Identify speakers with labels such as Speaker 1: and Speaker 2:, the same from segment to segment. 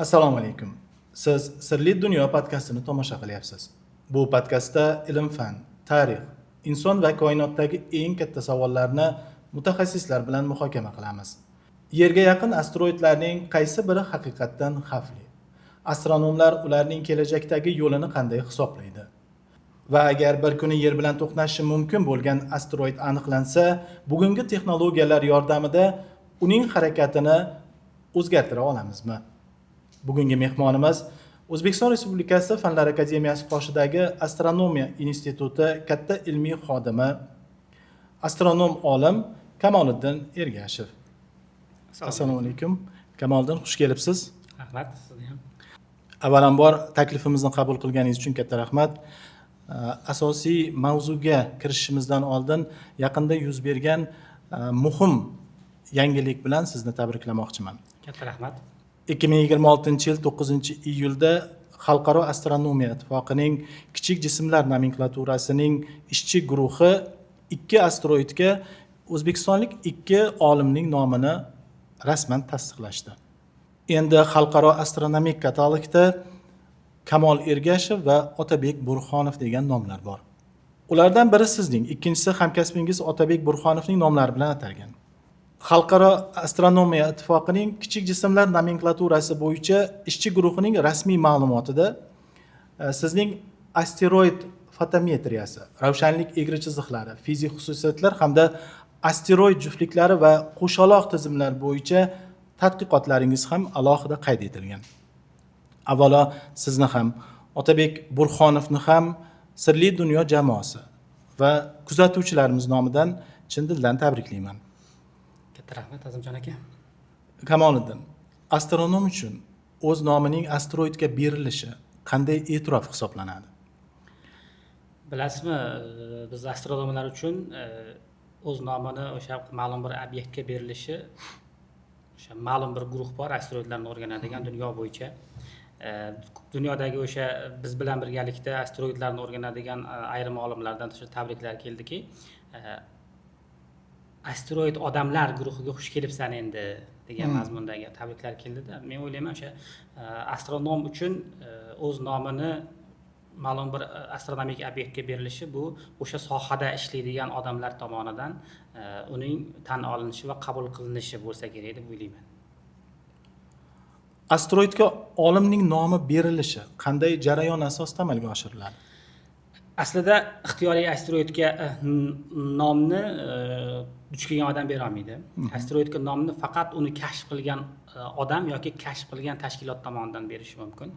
Speaker 1: Assalomu alaykum. Siz Sirli dunyo podkastini tomosha qilyapsiz. Bu podkastda ilm-fan, tarix, inson va koinotdagi eng katta savollarni mutaxassislar bilan muhokama qilamiz. Yerga yaqin asteroidlarning qaysi biri haqiqatdan xavfli? Astronomlar ularning kelajakdagi yo'lini qanday hisoblaydi? Va agar bir kuni Yer bilan to'qnashishi mumkin bo'lgan asteroid aniqlansa, bugungi texnologiyalar yordamida uning harakatini o'zgartira olamizmi? Bugungi mehmonimiz O'zbekiston Respublikasi Fanlar akademiyasi qoshidagi Astronomiya instituti katta ilmiy xodimi, astronom olim Kamoliddin Ergashev. Assalomu alaykum. Kamoliddin, xush kelibsiz.
Speaker 2: Rahmat, sizga ham.
Speaker 1: Avvalambor taklifimizni qabul qilganingiz uchun katta rahmat. Asosiy mavzuga kirishimizdan oldin yaqinda yuz bergan muhim yangilik bilan sizni tabriklamoqchiman.
Speaker 2: Katta rahmat.
Speaker 1: 2026-yil 9-iyulda Xalqaro astronomiya ittifoqining kichik jismlar nomenklaturasining ishchi guruhi 2 asteroidga o'zbekistonlik 2 olimning nomini rasman tasdiqlashdi. Endi Xalqaro astronomik katalogda Kamol Ergashev va Otabek Burxonov degan nomlar bor. Ulardan biri sizning, ikkinchisi hamkasbingiz Otabek Burxonovning nomlari bilan atalgan. Xalqaro astronomiya ittifoqining kichik jismlar nomenklaturasi bo'yicha ishchi guruhining rasmiy ma'lumotida sizning asteroid fotometriyasi, ravshanlik egri chiziqlari, fizik xususiyatlar hamda asteroid juftliklari va qo'shaloq tizimlar bo'yicha tadqiqotlaringiz ham alohida qayd etilgan. Avvalo sizni ham, Otabek Burxonovni ham Sirli dunyo jamoasi va kuzatuvchilarimiz nomidan chin dildan tabriklayman.
Speaker 2: Katta rahmat Azimjon aka.
Speaker 1: Kamoliddin, astronom uchun o'z nomining asteroidga berilishi qanday e'tirof hisoblanadi?
Speaker 2: Bilasizmi, biz astronomlar uchun o'z nomini o'sha ma'lum bir obyektga berilishi, o'sha ma'lum bir guruh bor, asteroidlarni o'rganadigan dunyo bo'yicha. Dunyodagi o'sha biz bilan birgalikda asteroidlarni o'rganadigan ayrim olimlardan tabriklar keldiki, asteroid odamlar guruhiga xush kelibsan endi degan mazmundagi tabriklar keldida. Men o'ylayman o'sha astronom uchun o'z nomini ma'lum bir astronomik obyektga berilishi bu o'sha sohada ishlaydigan odamlar tomonidan uning tan olinishi va qabul qilinishi bo'lsa kerak deb o'ylayman.
Speaker 1: Asteroidga olimning nomi berilishi qanday jarayon asosida amalga oshiriladi?
Speaker 2: Aslida ixtiyoriy asteroidga nomni duch kelgan odam bera olmaydi. Asteroidga nomni faqat uni kashf qilgan odam yoki kashf qilgan tashkilot tomonidan berishi mumkin.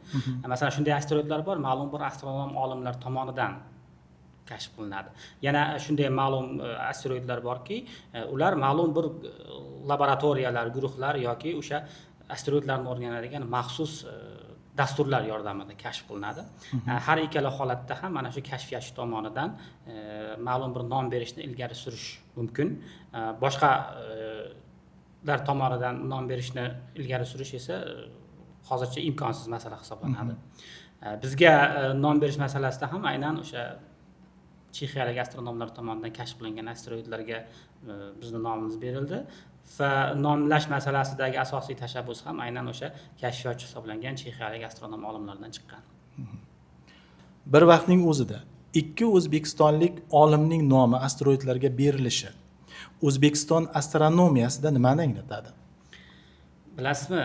Speaker 2: Masalan, shunday asteroidlar bor, ma'lum bir astronom olimlar tomonidan kashf qilinadi. Yana shunday ma'lum asteroidlar borki, ular ma'lum bir laboratoriyalar, guruhlar yoki o'sha asteroidlarni o'rganadigan maxsus dasturlar yordamida kashf qilinadi. Har ikkala holatda ham mana shu kashfiyatchi tomonidan ma'lum bir nom berishni ilgari surish mumkin. Boshqalar tomonidan nom berishni ilgari surish esa hozircha imkonsiz masala hisoblanadi. Bizga nom berish masalasida ham aynan o'sha Chexiyalik astronomlar tomonidan kashf qilingan asteroidlarga bizning nomimiz berildi va nomlash masalasidagi asosiy tashabbus ham aynan o'sha kashfiyotchi hisoblangan chexiyalik astronom olimlardan chiqqan.
Speaker 1: Bir vaqtning o'zida 2 o'zbekistonlik olimning nomi asteroidlarga berilishi O'zbekiston astronomiyasida nimani anglatadi?
Speaker 2: Bilasizmi,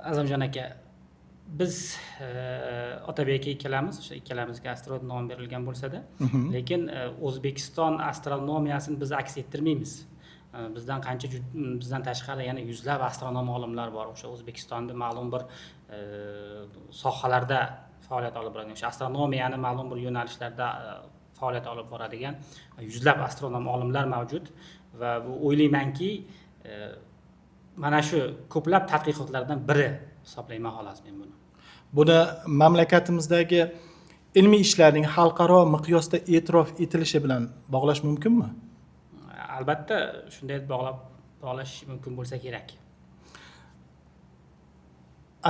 Speaker 2: Azimjon aka, biz Otabek ikkalamiz, o'sha ikkalamizga asteroid nomi berilgan bo'lsa-da, lekin O'zbekiston astronomiyasini biz aks ettirmaymiz. Bizdan tashqari yana yuzlab astronom olimlar bor. O'sha O'zbekistonda ma'lum bir sohalarda faoliyat olib boradigan, o'sha astronomiyani ma'lum bir yo'nalishlarda faoliyat olib boradigan yuzlab astronom olimlar mavjud va bu o'ylaymanki, mana shu ko'plab tadqiqotlardan biri hisoblayman xolos men buni.
Speaker 1: Buni mamlakatimizdagi ilmiy ishlarning xalqaro miqyosda e'tirof etilishi bilan bog'lash mumkinmi?
Speaker 2: Albatta, shunday bog'lash mumkin bo'lsa kerak.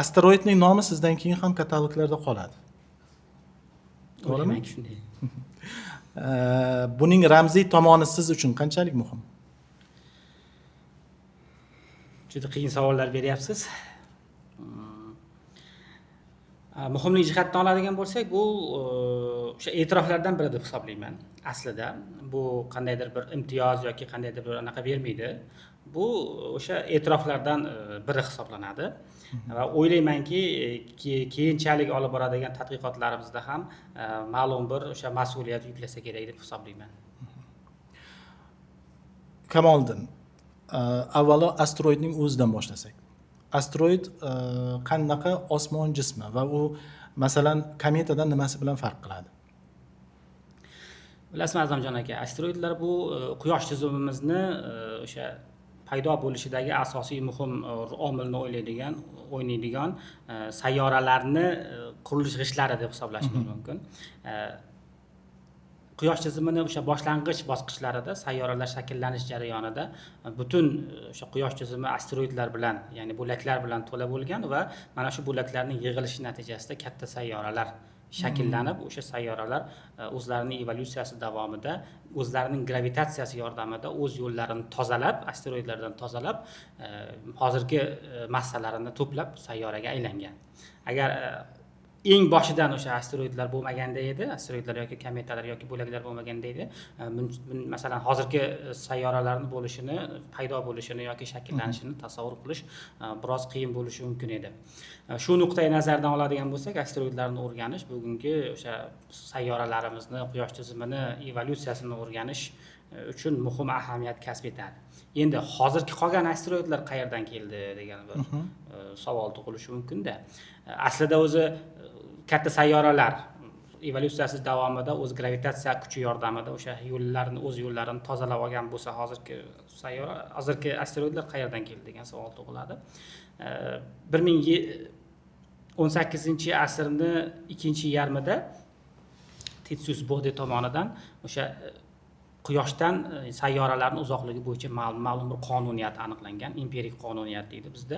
Speaker 1: Asteroidning nomi sizdan keyin ham kataloglarda qoladi. To'g'rimi?
Speaker 2: Shunday.
Speaker 1: Buning ramziy tomoni siz uchun qanchalik muhim?
Speaker 2: Juda qiyin savollar beryapsiz. Muhimlik jihatdan oladigan bo'lsak, bu o'sha e'tiroflardan biri deb hisoblayman. Aslida bu qandaydir bir imtiyoz yoki qandaydir bir anaqa bermaydi. Bu o'sha e'tiroflardan biri hisoblanadi. Va o'ylaymanki, keyinchalik olib boradigan tadqiqotlarimizda ham ma'lum bir o'sha mas'uliyat yuklasa kerak deb hisoblayman.
Speaker 1: Kamoliddin, avvalo asteroidning o'zidan boshlasak. Asteroid qanaqa osmon jismi va u masalan kometadan nimasi bilan farq qiladi?
Speaker 2: Bilasizmi Azamjon aka, asteroidlar bu quyosh tizimimizni o'sha paydo bo'lishidagi asosiy muhim omilni o'ynaydigan sayyoralarni qurilish g'ishlari deb hisoblashimiz mumkin. Quyosh tizimini o'sha boshlang'ich bosqichlarida sayyoralar shakllanish jarayonida butun o'sha quyosh tizimi asteroidlar bilan, ya'ni bo'laklar bilan to'la bo'lgan va mana shu bo'laklarning yig'ilishi natijasida katta sayyoralar shakllanib, o'sha sayyoralar o'zlarining evolyutsiyasi davomida o'zlarining gravitatsiyasi yordamida o'z yo'llarini tozalab, asteroidlardan tozalab, hozirgi massalarini to'plab sayyoraga aylangan. Agar eng boshidan o'sha asteroidlar bo'lmaganda edi, asteroidlar yoki kometalar yoki bo'laklar bo'lmaganda edi, masalan hozirgi sayyoralarning bo'lishini, paydo bo'lishini yoki shakllanishini tasavvur qilish biroz qiyin bo'lishi mumkin edi. Shu nuqtai nazardan oladigan bo'lsak, asteroidlarni o'rganish bugungi o'sha sayyoralarimizni, quyosh tizimini evolyutsiyasini o'rganish uchun muhim ahamiyat kasb etadi. Endi hozirgi qolgan asteroidlar qayerdan keldi degan bir savol tug'ilishi mumkin-da. Aslida o'zi katta sayyoralar evolyutsiyasi davomida o'z gravitatsiya kuchi yordamida o'sha yo'llarni, o'z yo'llarini tozalab olgan bo'lsa, hozirgi asteroidlar qayerdan keldi degan savol tug'iladi. 18-asrning ikkinchi yarmida Titius Bode tomonidan o'sha Quyoshdan sayyoralarning uzoqligi bo'yicha ma'lum bir qonuniyat aniqlangan, empirik qonuniyat deydi bizda.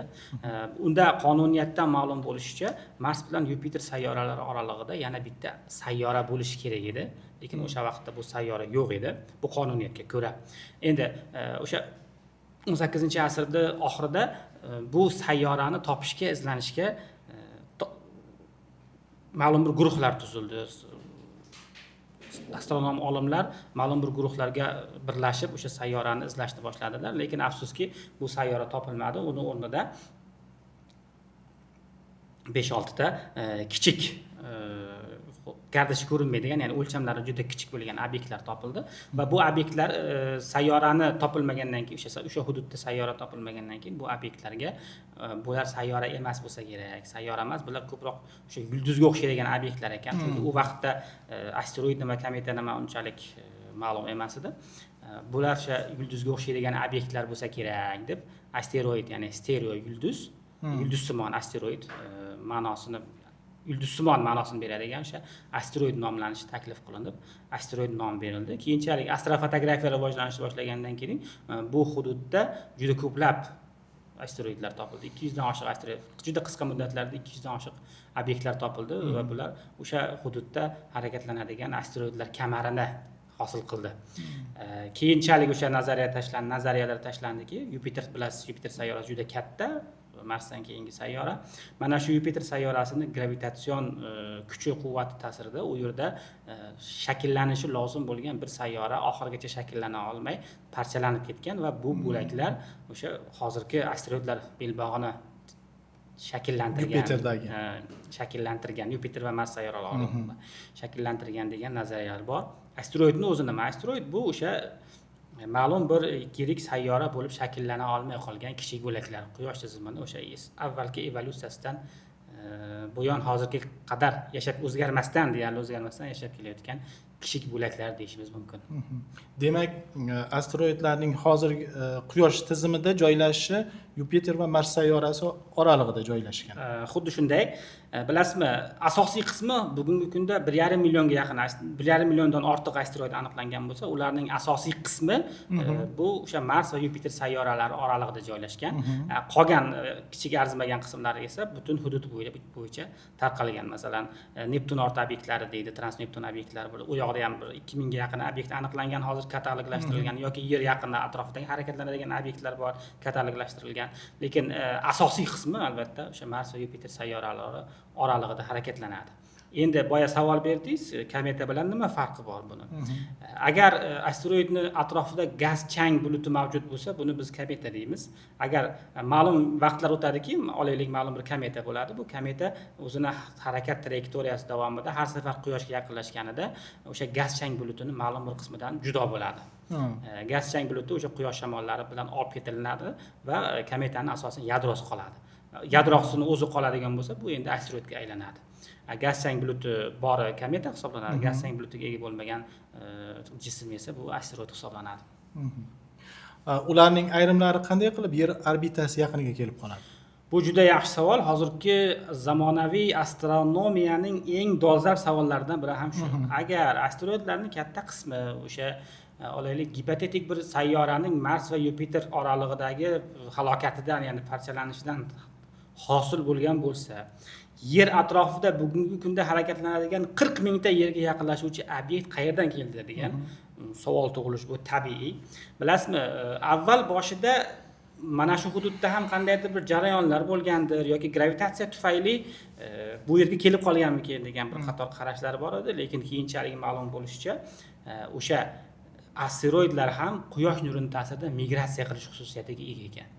Speaker 2: Unda qonuniyatdan ma'lum bo'lishicha, Mars bilan Yupiter sayyoralari oralig'ida yana bitta sayyora bo'lishi kerak edi, lekin o'sha vaqtda bu sayyora yo'q edi, bu qonuniyatga ko'ra. Endi o'sha 18-asrda oxirida bu sayyorani topishga, izlanishga ma'lum bir guruhlar tuzildi. Astronom olimlar ma'lum bir guruhlarga birlashib o'sha sayyorani izlashni boshladilar, lekin afsuski bu sayyora topilmadi. Uni o'rnida 5-6 ta kichik gardishi ko'rinmaydigan, ya'ni o'lchamlari juda kichik bo'lgan obyektlar topildi va bu obyektlar sayyorani topilmagandan keyin, o'sha hududda sayyora topilmagandan keyin bu obyektlarga bular sayyora emas bo'lsa kerak, sayyora emas, bular ko'proq o'sha yulduzga o'xshaydigan obyektlar ekan. Chunki u vaqtda asteroid nima, kometa nima unchalik ma'lum emas edi. Bular o'sha yulduzga o'xshaydigan obyektlar bo'lsa kerak deb asteroid, ya'ni stereo yulduz, yulduzsimon asteroid yulduzsimon ma'nosini beradigan o'sha asteroid nomlanishi taklif qilinib, asteroid nom berildi. Keyinchalik astrofotografiya rivojlanishni boshlagandan keyin bu hududda juda ko'plab asteroidlar topildi. 200 dan oshiq asteroid, juda qisqa muddatlarda 200 dan oshiq obyektlar topildi va bular o'sha hududda harakatlanadigan asteroidlar kamarini hosil qildi. Keyinchalik o'sha nazariyalar tashlandiki, Yupiter bilasiz, Yupiter sayyorasi juda katta, Marsdan keyingi sayyora. Mana shu Yupiter sayyorasini gravitatsion kuchi, quvvati ta'sirida u yerda shakllanishi lozim bo'lgan bir sayyora oxirigacha shakllana olmay parchalanib ketgan va bu bo'laklar o'sha hozirgi asteroidlar belbog'ini shakllantirgan Yupiter va Mars sayyoralari shakllantirgan degan nazariyalar bor. Asteroidning o'zi nima? Asteroid bu o'sha ma'lum bir yirik sayyora bo'lib shakllana olmay qolgan kichik bo'laklar, quyosh tizimini o'sha avvalgi evolyutsiyasidan buyon hozirga qadar deyarli o'zgarmasdan yashab kelayotgan kichik bo'laklar deyishimiz mumkin.
Speaker 1: Demak, asteroidlarning hozirgi quyosh tizimida joylashishi Yupiter va Mars sayyorasi oralig'ida joylashgan.
Speaker 2: Xuddi shunday. Bilasizmi, asosiy qismi bugungi kunda 1,5 millionga yaqin, 1,5 milliondan ortiq asteroid aniqlangan bo'lsa, ularning asosiy qismi bu o'sha Mars va Yupiter sayyoralari oralig'ida joylashgan. Qolgan kichik arzimagan qismlari esa butun hudud bo'yicha tarqalgan. Masalan, Neptun orta obyektlari deydi, transneptun obyektlari, u yoqda miqdori ham bir 2000 ga yaqin obyekt aniqlangan, hozir kataloglashtirilgan yoki yer yaqinida atrofidagi harakatlanadigan obyektlar bor, kataloglashtirilgan. Lekin asosiy qismi albatta o'sha Mars va Yupiter sayyoralari oralig'ida harakatlanadi. Endi boya savol berdingiz, kometa bilan nima farqi bor buni? Agar asteroidni atrofida gaz chang buluti mavjud bo'lsa, buni biz kometa deymiz. Agar ma'lum vaqtlar o'tadiki, olaylik ma'lum bir kometa bo'ladi. Bu kometa o'zini harakat trayektoriyasi davomida har safar Quyoshga yaqinlashganida o'sha gaz chang bulutini ma'lum bir qismidan judo bo'ladi. Gaz chang buluti o'sha Quyosh shamollari bilan olib ketiladi va kometaning asosan yadrosi qoladi. Yadrosini o'zi qoladigan bo'lsa, bu endi asteroidga aylanadi. Gaz chang buluti bor kometa hisoblanadi. Gaz chang bulutiga ega bo'lmagan jism esa bu asteroid hisoblanadi.
Speaker 1: Ularning ayrimlari qanday qilib yer orbitasi yaqiniga kelib qoladi?
Speaker 2: Bu juda yaxshi savol. Hozirgi zamonaviy astronomiyaning eng dolzarb savollaridan biri ham shu. Agar asteroidlarning katta qismi o'sha olaylik gipotetik bir sayyoraning Mars va Yupiter oralig'idagi halokatidan, ya'ni parchalanishidan hosil bo'lgan bo'lsa, yer atrofida bugungi kunda harakatlanadigan 40 mingta yerga yaqinlashuvchi obyekt qayerdan keldi degan savol tug'ilishi bu tabiiy. Bilasizmi, avval boshida mana shu hududda ham qandaydir bir jarayonlar bo'lgandir yoki gravitatsiya tufayli bu yerga kelib qolganmikin degan bir qator qarashlar bor edi, lekin keyinchalik ma'lum bo'lishicha o'sha asteroidlar ham quyosh nurining ta'sirida migratsiya qilish xususiyatiga ega ekan.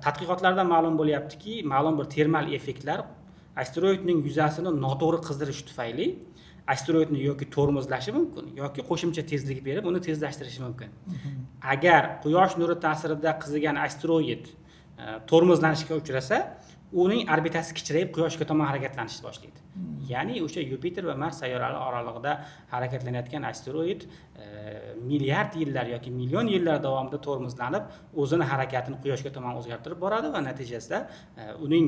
Speaker 2: Tadqiqotlardan ma'lum bo'lyaptiki, ma'lum bir termal effektlar asteroidning yuzasini noto'g'ri qizdirish tufayli asteroidni yoki tormozlashi mumkin yoki qo'shimcha tezlik berib uni tezlashtirishi mumkin. Agar quyosh nuri ta'sirida qizigan asteroid tormozlanishga uchrasa, uning orbitasi kichrayib quyoshga tomon harakatlanishni boshlaydi. Ya'ni o'sha Yupiter va Mars sayyoralari oralig'ida harakatlanayotgan asteroid milliard yillar yoki million yillar davomida tormozlanib, o'zini harakatini quyoshga tomon o'zgartirib boradi va natijasida uning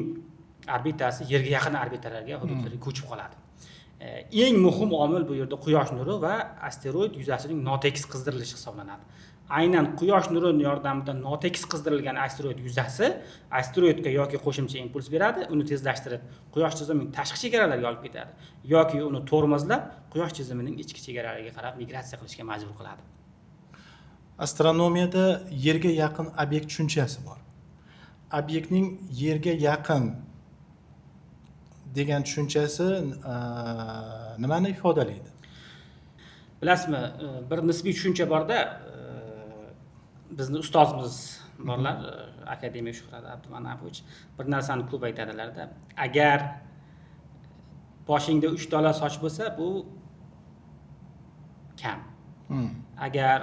Speaker 2: orbitasi yerga yaqin orbitalarga, hududlarga ko'chib qoladi. Eng muhim omil bu yerda quyosh nuri va asteroid yuzasining notekis qizdirilishi hisoblanadi. Aynan quyosh nuri yordamida notekis qizdirilgan asteroid yuzasi asteroidga yoki qo'shimcha impuls beradi, uni tezlashtirib quyosh tizimining tashqi chegaralariga olib ketadi yoki uni tormozlab quyosh tizimining ichki chegaralariga qarab migratsiya qilishga majbur qiladi.
Speaker 1: Astronomiyada yerga yaqin obyekt tushunchasi bor. Obyektning yerga yaqin degan tushunchasi nimani ifodalaydi?
Speaker 2: Bilasizmi, bir nisbiy tushuncha borda, bizni ustozimiz borlar, akademik Shuhrat Abdumanapovich bir narsani ko'p aytadilarda, agar boshingda 3 tola soch bo'lsa, bu kam. Agar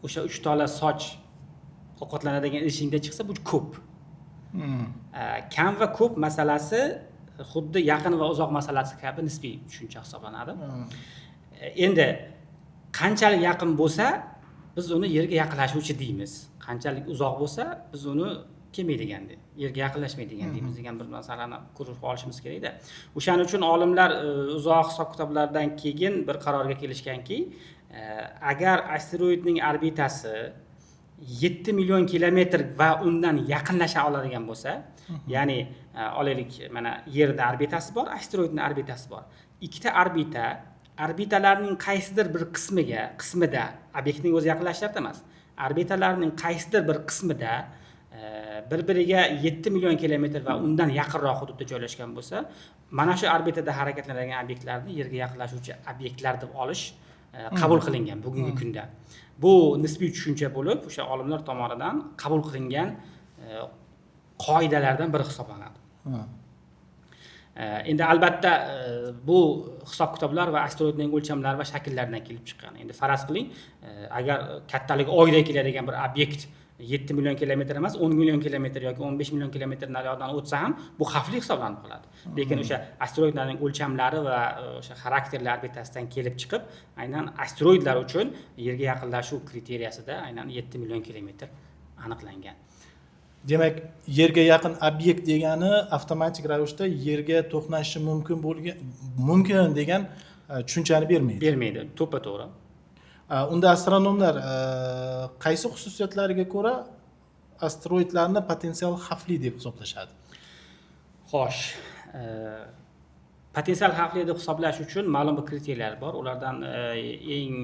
Speaker 2: o'sha 3 tola soch ovqatlanadigan idishingda chiqsa, bu ko'p. Kam va ko'p masalasi xuddi yaqin va uzoq masalasi kabi nisbiy tushuncha hisoblanadi. Endi qanchalik yaqin bo'lsa, biz uni yerga yaqinlashuvchi deymiz. Qanchalik uzoq bo'lsa, biz uni kelmaydigan deymiz. Yerga yaqinlashmaydigan deymiz degan bir masalani ko'rib olishimiz kerak-da. O'shaning uchun olimlar uzoq hisob-kitoblardan keyin bir qarorga kelishganki, agar asteroidning orbitasi 7 million kilometr va undan yaqinlasha oladigan bo'lsa, ya'ni olaylik, mana yerda orbitasi bor, asteroidning orbitasi bor. Ikkita orbitalarning qaysidir bir qismida obyektning o'zi yaqinlashish sharti emas. Orbitalarning qaysidir bir qismida bir-biriga 7 million kilometr va undan yaqinroq hududda joylashgan bo'lsa, mana shu orbitada harakatlanadigan obyektlarni yerga yaqinlashuvchi obyektlar deb olish qabul qilingan bugungi kunda. Bu nisbiy tushuncha bo'lib, o'sha olimlar tomonidan qabul qilingan qoidalardan biri hisoblanadi. Endi albatta bu hisob-kitoblar va asteroidning o'lchamlari va shakllaridan kelib chiqqan. Endi faraz qiling, agar kattaligi oyda keladigan bir obyekt 7 million kilometr emas, 10 million kilometr yoki 15 million kilometr nariyoqdan o'tsa ham bu xavfli hisoblanib qoladi. Lekin o'sha asteroidlarning o'lchamlari va o'sha xarakterli orbitasidan kelib chiqib, aynan asteroidlar uchun yerga yaqinlashuv kriteriyasida aynan 7 million kilometr aniqlangan.
Speaker 1: Demak, yerga yaqin obyekt degani avtomatik ravishda yerga to'qnashi mumkin degan tushunchani bermaydi.
Speaker 2: Bermaydi, to'ppa-to'g'ri.
Speaker 1: Unda astronomlar qaysi xususiyatlariga ko'ra asteroidlarni potensial xavfli deb hisoblashadi?
Speaker 2: Xo'sh, Potensial xavfli deb hisoblash uchun ma'lum bir kriteriyalar bor. Ulardan eng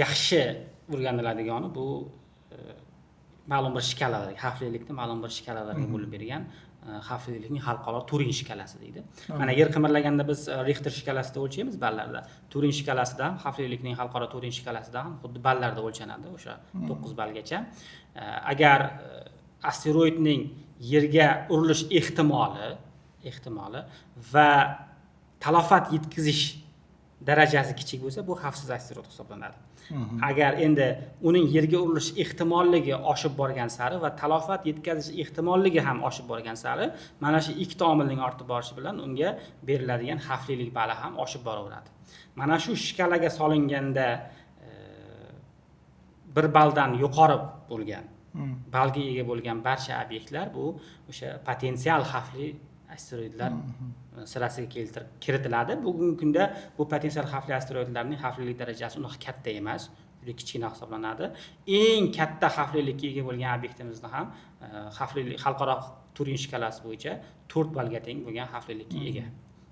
Speaker 2: yaxshi o'rganiladigani bu ma'lum bir shkalalar, xavflilikni ma'lum bir shkalalarga bo'lib bergan xavflilikning xalqaro Turin shkalasi deydi. Mana yer qimirlaganda biz Richter shkalasida o'lchaymiz ballarda. Turin shkalasida ham xavflilikning xalqaro Turin shkalasida ham xuddi ballarda o'lchanadi, o'sha 9 balgacha. Agar asteroidning yerga urilish ehtimoli va talafot yetkazish darajasi kichik bo'lsa, bu xavfsiz asteroid hisoblanadi. Agar endi uning yerga urilish ehtimolligi oshib borgan sari va talafot yetkazish ehtimolligi ham oshib borgan sari, mana shu ikkita omilning ortib borishi bilan unga beriladigan xavflilik bali ham oshib boraveradi. Mana shu shkalaga solinganda bir baldan yuqori bo'lgan, balga ega bo'lgan barcha obyektlar bu o'sha potensial xavfli asteroidlar sirasiga kiritiladi. Bugungi kunda bu potensial xavfli asteroidlarning xavflilik darajasi unaqa katta emas, juda kichkina hisoblanadi. Eng katta xavflilikka ega bo'lgan obyektimizni ham xavflilik xalqaro Turin shkalasi bo'yicha 4 balga teng bo'lgan xavflilikka ega.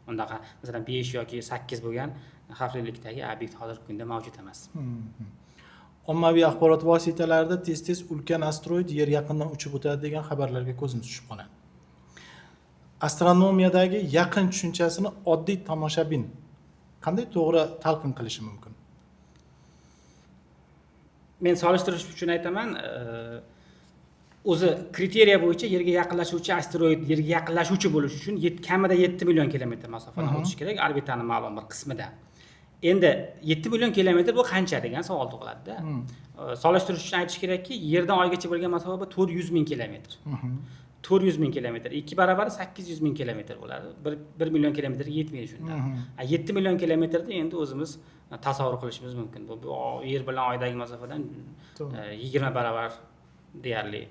Speaker 2: Undaqa masalan 5 yoki 8 bo'lgan xavflilikdagi obyekt hozirgi kunda mavjud emas.
Speaker 1: Ommaviy axborot vositalarida tez-tez ulkan asteroid yer yaqinidan uchib o'tadi degan xabarlarga ko'zimiz tushib qoladi. Astronomiyadagi yaqin tushunchasini oddiy tomoshabin qanday to'g'ri talqin qilishi mumkin?
Speaker 2: Men solishtirish uchun aytaman, o'zi kriteriya bo'yicha yerga yaqinlashuvchi asteroid yerga yaqinlashuvchi bo'lish uchun kamida 7 million kilometr masofadan o'tishi kerak orbitani ma'lum bir qismida. Endi 7 million kilometr bu qancha degan savol tug'iladi-da. Solishtirish uchun aytish kerakki, yerdan oygacha bo'lgan masofa 400 ming kilometr. 400 ming kilometr, 2 baravari 800 ming kilometr bo'ladi. 1 million kilometrga yetmaydi shunda. 7 million kilometrda endi o'zimiz tasavvur qilishimiz mumkin. Bu yer bilan oydagi masofadan 20 baravar deyarli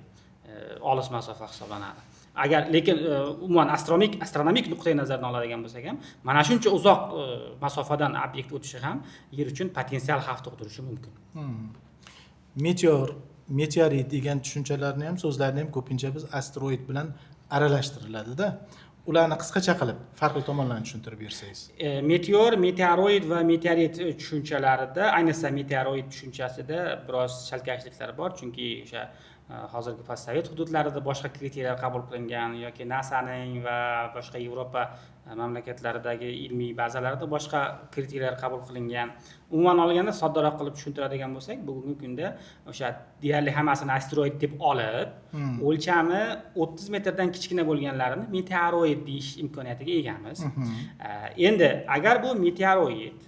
Speaker 2: olis masofa hisoblanadi. Agar lekin umuman astronomik nuqtai nazardan oladigan bo'lsak ham, mana shuncha uzoq masofadan obyekt o'tishi ham yer uchun potensial xavf tug'dirishi mumkin.
Speaker 1: Meteorit degan tushunchalarni ham, so'zlarni ham ko'pincha biz asteroid bilan aralashtiriladi-da. Ularni qisqacha qilib farqli tomonlarini tushuntirib bersangiz.
Speaker 2: Meteoroid va meteorit tushunchalarida, ayniqsa meteoroid tushunchasida biroz chalkashliklar bor, chunki o'sha hozirgi postsovet hududlarida boshqa kriteriyalar qabul qilingan yoki NASAning va boshqa Yevropa mamlakatlaridagi ilmiy bazalarida boshqa kriteriyalar qabul qilingan. Umuman olganda soddaroq qilib tushuntiradigan bo'lsak, bugungi kunda o'sha deyarli hammasini asteroid deb olib, o'lchami 30 metrdan kichkina bo'lganlarini meteoroid deyish imkoniyatiga egamiz. Endi agar bu meteoroid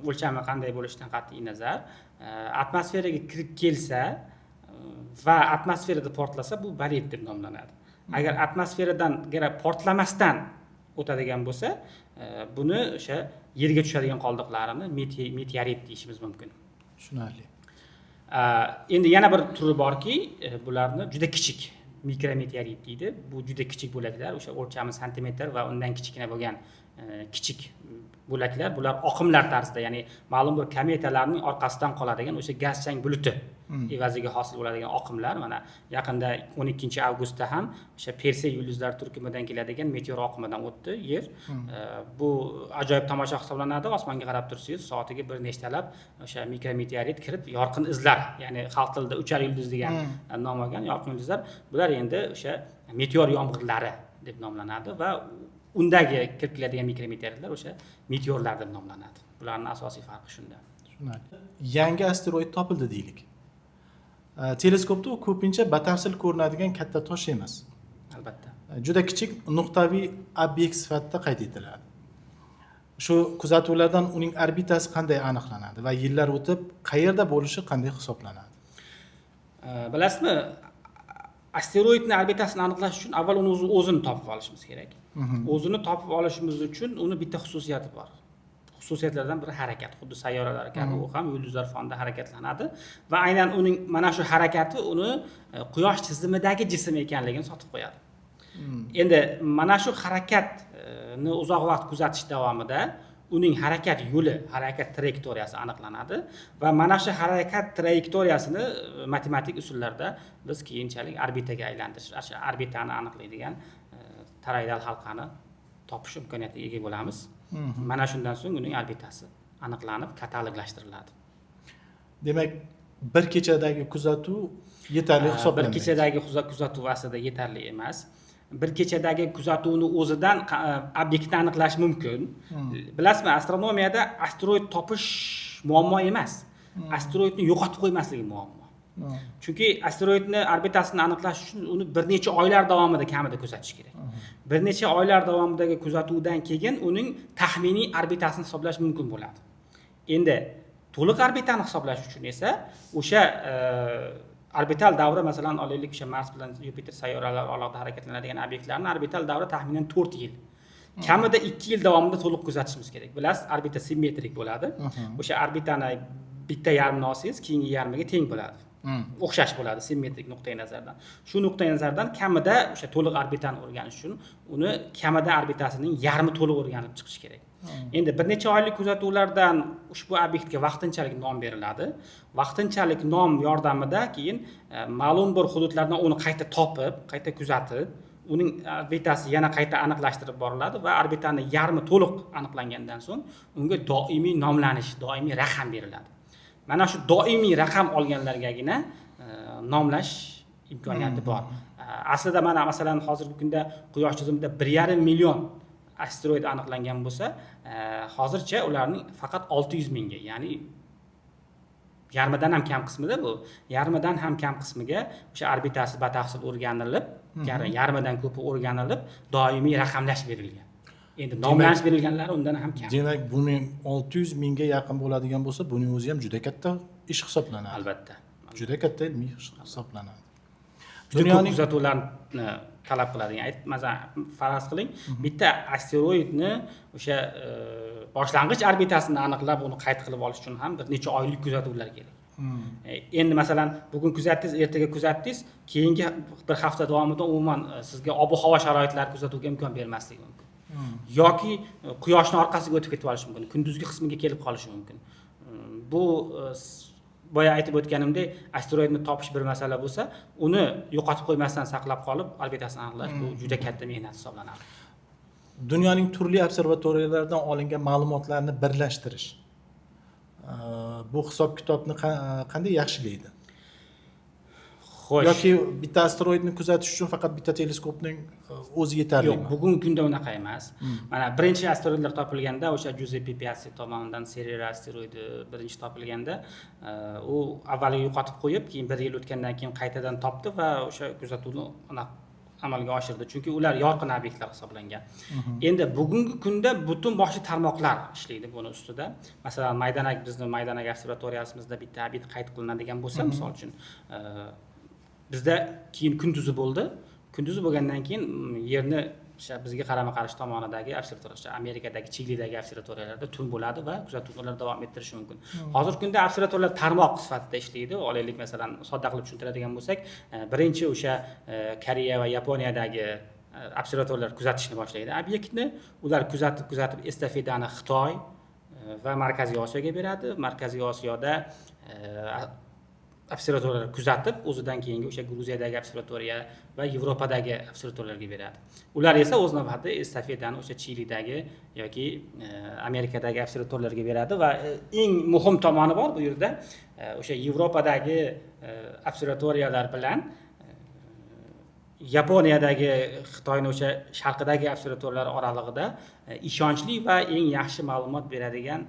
Speaker 2: o'lchami qanday bo'lishidan qat'iy nazar, atmosferaga kirib kelsa va atmosferada portlasa, bu balet deb nomlanadi. Agar atmosferadan portlamasdan o'tadigan bo'lsa, buni o'sha yerga tushadigan qoldiqlarini meteorit deyishimiz mumkin.
Speaker 1: Tushunarli.
Speaker 2: Endi yana bir turi borki, bularni juda kichik mikrometeorit deydi. Bu juda kichik bo'laklar, o'sha o'lchami santimetr va undan kichkina bo'lgan kichik bo'laklar, bular oqimlar tarzida, ya'ni ma'lum bir kometalarning orqasidan qoladigan o'sha gazchang buluti evaziga hosil bo'ladigan oqimlar. Mana yaqinda 12-avgustda ham o'sha Persey yulduzlar turkumidan keladigan meteor oqimidan o'tdi yer. Bu ajoyib tomosha hisoblanadi. Osmonga qarab tursangiz, soatiga bir nechtalab o'sha mikrometeorit kirib, yorqin izlar, ya'ni xalq tilida uchar yulduz degan nom olgan yorqin yulduzlar, bular endi o'sha meteor yomg'irlari deb nomlanadi va undagi kirib keladigan mikrometeoritlar o'sha meteorlar deb nomlanadi. Bularning asosiy farqi shunda.
Speaker 1: Yangi asteroid topildi deylik. Teleskopda u ko'pincha batafsil ko'rinadigan katta tosh emas.
Speaker 2: Albatta.
Speaker 1: Juda kichik nuqtaviy obyekt sifatida qayd etiladi. Shu kuzatuvlardan uning orbitasi qanday aniqlanadi va yillar o'tib qayerda bo'lishi qanday hisoblanadi?
Speaker 2: Bilasizmi, asteroidning orbitasini aniqlash uchun avval uni o'zini topib olishimiz kerak. O'zini topib olishimiz uchun uni bitta xususiyati bor. Xususiyatlardan biri harakat. Xuddi sayyoralar kabi u ham yulduzlar fonida harakatlanadi va aynan uning mana shu harakati uni quyosh tizimidagi jism ekanligini sotib qo'yadi. Endi mana shu harakatni uzoq vaqt kuzatish davomida uning harakat yo'li, harakat trayektoriyasi aniqlanadi va mana shu harakat trayektoriyasini matematik usullarda biz keyinchalik orbitaga aylantirish, o'sha orbitani aniqlaydigan toroidal halqani topish imkoniyatiga ega bo'lamiz. Mana shundan so'ng uning orbitasi aniqlanib, kataloglashtiriladi.
Speaker 1: Demak, bir kechadagi kuzatuv yetarli hisoblanadi.
Speaker 2: Bir kechadagi kuzatuv aslida yetarli emas. Bir kechadagi kuzatuvni o'zidan obyektni aniqlash mumkin. Bilasizmi, astronomiyada asteroid topish muammo emas. Asteroidni yo'qotib qo'ymasligi muammo. Chunki asteroidni orbitasini aniqlash uchun uni bir necha oylar davomida kamida kuzatish kerak. Bir necha oylar davomidagi kuzatuvdan keyin uning taxminiy orbitasini hisoblash mumkin bo'ladi. Endi to'liq orbitani hisoblash uchun esa o'sha orbital davri, masalan, olaylik, o'sha Mars bilan Yupiter sayyoralar orasida harakatlanadigan obyektlarning orbital davri taxminan 4 yil. Kamida 2 yil davomida to'liq kuzatishimiz kerak. Bilasiz, orbita simmetrik bo'ladi. O'sha orbitani bitta yarmini olsangiz, keyingi yarmiga teng bo'ladi. O'xshash bo'ladi simmetrik nuqtai nazardan. Shu nuqtai nazardan kamida o'sha to'liq orbitani o'rganish uchun uni kamida orbitasining yarmi to'liq o'rganib chiqish kerak. Endi bir necha oylik kuzatuvlardan ushbu obyektga vaqtinchalik nom beriladi. Vaqtinchalik nom yordamida keyin ma'lum bir hududlardan uni qayta topib, qayta kuzatib, uning orbitasi yana qayta aniqlashtirib boriladi va orbitani yarmi to'liq aniqlangandan so'ng unga doimiy nomlanish, doimiy raqam beriladi. Mana shu doimiy raqam olganlargagina nomlash imkoniyati bor. Aslida mana masalan hozirgi kunda Quyosh tizimida 1,5 million asteroid aniqlangan bo'lsa, hozircha ularning faqat 600 mingga, ya'ni yarmidan ham kam qismida bu, yarmidan ham kam qismiga o'sha orbitasi batafsil o'rganilib, yarmidan ko'pi o'rganilib, doimiy raqamlash berilgan. Endi nomlanish berilganlari undan ham kam.
Speaker 1: Demak, buning 600 mingga yaqin bo'ladigan bo'lsa, buning o'zi ham juda katta ish hisoblanadi.
Speaker 2: Albatta.
Speaker 1: Juda katta ilmiy ish hisoblanadi.
Speaker 2: Dunyoning kuzatuvlarni talab qiladigan, masalan, faraz qiling, bitta asteroidni o'sha boshlang'ich orbitasini aniqlab, uni qayd qilib olish uchun ham bir necha oylik kuzatuvlar kerak. Endi masalan, bugun kuzatdingiz, ertaga kuzatdingiz, keyingi bir hafta davomida umuman sizga ob-havo sharoitlari kuzatuvga imkon bermasligi mumkin. Yoki quyoshning orqasiga o'tib ketib olishi mumkin, kunduzgi qismiga kelib qolishi mumkin. Bu boya aytib o'tganimdek, asteroidni topish bir masala bo'lsa, uni yo'qotib qo'ymasdan saqlab qolib, orbitasini aniqlash bu juda katta mehnat hisoblanadi.
Speaker 1: Dunyoning turli observatoriyalardan olingan ma'lumotlarni birlashtirish bu hisob-kitobni qanday yaxshilaydi?
Speaker 2: Xo'sh.
Speaker 1: Yoki bitta asteroidni kuzatish uchun faqat bitta teleskopning o'zi yetarli?
Speaker 2: Yo'q, bugungi kunda unaqa emas. Mana birinchi asteroidlar topilganda, o'sha Giuseppe Piazzi tomonidan Cerera asteroidi birinchi topilganda, u avvaliga yo'qotib qo'yib, keyin 1 yil o'tgandan keyin qaytadan topdi va o'sha kuzatuvni amalga oshirdi. Chunki ular yorqin obyektlar hisoblangan. Endi bugungi kunda butun boshli tarmoqlar ishlaydi buni ustida. Masalan, bizning Maydanak observatoriyasimizda bitta obyekt qayd qilinadigan bo'lsa, misol uchun, bizda keyin kunduzi bo'ldi. Kunduzi bo'lgandan keyin yerni o'sha bizga qarama-qarshi tomonidagi observatoriya, Amerikadagi Chilidagi observatoriyalarda tun bo'ladi va kuzatuvlar davom ettirishi mumkin. Hozirgi kunda observatoriyalar tarmoq sifatida ishlaydi. Olaylik, masalan, sodda qilib tushuntiradigan bo'lsak, birinchi o'sha Koreya va Yaponiyadagi observatoriyalar kuzatishni boshlaydi obyektni. Ular kuzatib estafetani Xitoy va Markaziy Osiyoga beradi. Markaziy Osiyoda observatoriyalar kuzatib, o'zidan keyingi o'sha Gruziyadagi observatoriya va Yevropadagi observatoriyalarga beradi. Ular esa o'z navbatida estafetani o'sha Chilidagi yoki Amerikadagi observatoriyalarga beradi va eng muhim tomoni bor bu yerda, o'sha Yevropadagi observatoriyalar bilan Yaponiyadagi, Xitoyning o'sha sharqidagi observatoriyalar oralig'ida ishonchli va eng yaxshi ma'lumot beradigan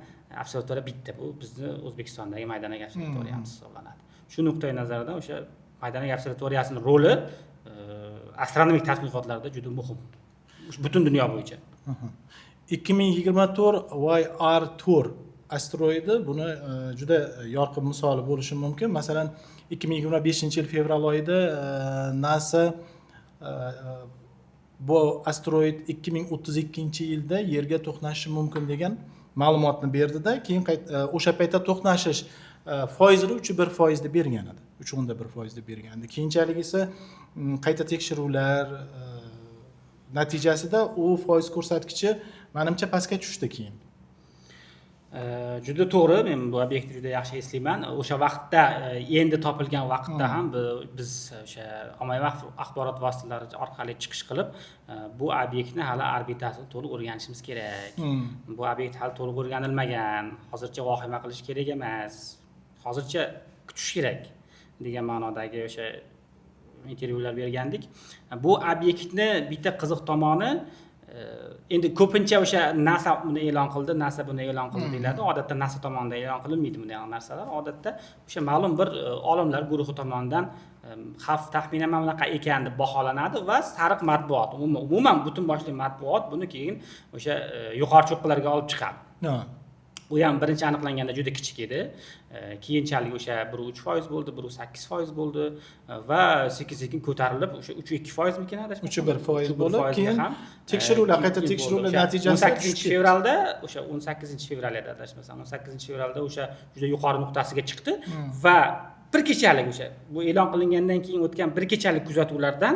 Speaker 2: observatoriya bitta, bu bizning O'zbekistondagi Maydanak observatoriyamiz hisoblanadi. Shu nuqtai nazardan o'sha Maydanak observatoriyasining roli astronomik tadqiqotlarda juda muhim. Butun dunyo bo'yicha.
Speaker 1: 2024 YR4 asteroidi buni juda yorqin misoli bo'lishi mumkin. Masalan, 2025-yil fevral oyida NASA bu asteroid 2032-yilda Yerga to'qnashi mumkin degan ma'lumotni berdi-da, keyin o'sha paytda to'qnashish foizini 3.1% deb bergan edi. 3.1% deb bergandi. Keyinchalik esa qayta tekshiruvlar natijasida u foiz ko'rsatkichi menimcha pastga tushdi keyin.
Speaker 2: Juda to'g'ri, men bu obyektni juda yaxshi eslayman. O'sha vaqtda endi topilgan vaqtda ham biz o'sha ommaviy axborot vositalari orqali chiqish qilib, bu obyektni hali orbitasini to'liq o'rganishimiz kerak. Bu obyekt hali to'liq o'rganilmagan. Hozircha vahima qilish kerak emas. Hozircha kutish kerak degan ma'nodagi o'sha intervyular bergandik. Bu obyektni bitta qiziq tomoni endi ko'pincha o'sha NASA buni e'lon qildi, NASA buni e'lon qildi deyiladi. Odatda NASA tomonidan e'lon qilinmaydi bunday narsalar. Odatda o'sha ma'lum bir olimlar guruhi tomonidan xavf taxminan mana bunaqa ekan deb baholanadi va sariq matbuot, umuman butun boshli matbuot buni keyin o'sha yuqori cho'qqilarga olib chiqadi. U ham birinchi aniqlanganda juda kichik edi. Keyinchalik o'sha 3% bo'ldi, 8% bo'ldi va sekin-sekin ko'tarilib o'sha 3.2% mikan adashmasam
Speaker 1: 3.1% bo'lib, keyin tekshiruvlar, qayta tekshiruvlar natijasida
Speaker 2: 18-fevralda, o'sha 18-fevral edi adashmasam, 18-fevralda o'sha juda yuqori nuqtasiga chiqdi va bir kechalik o'sha bu e'lon qilingandan keyin o'tgan bir kechalik kuzatuvlardan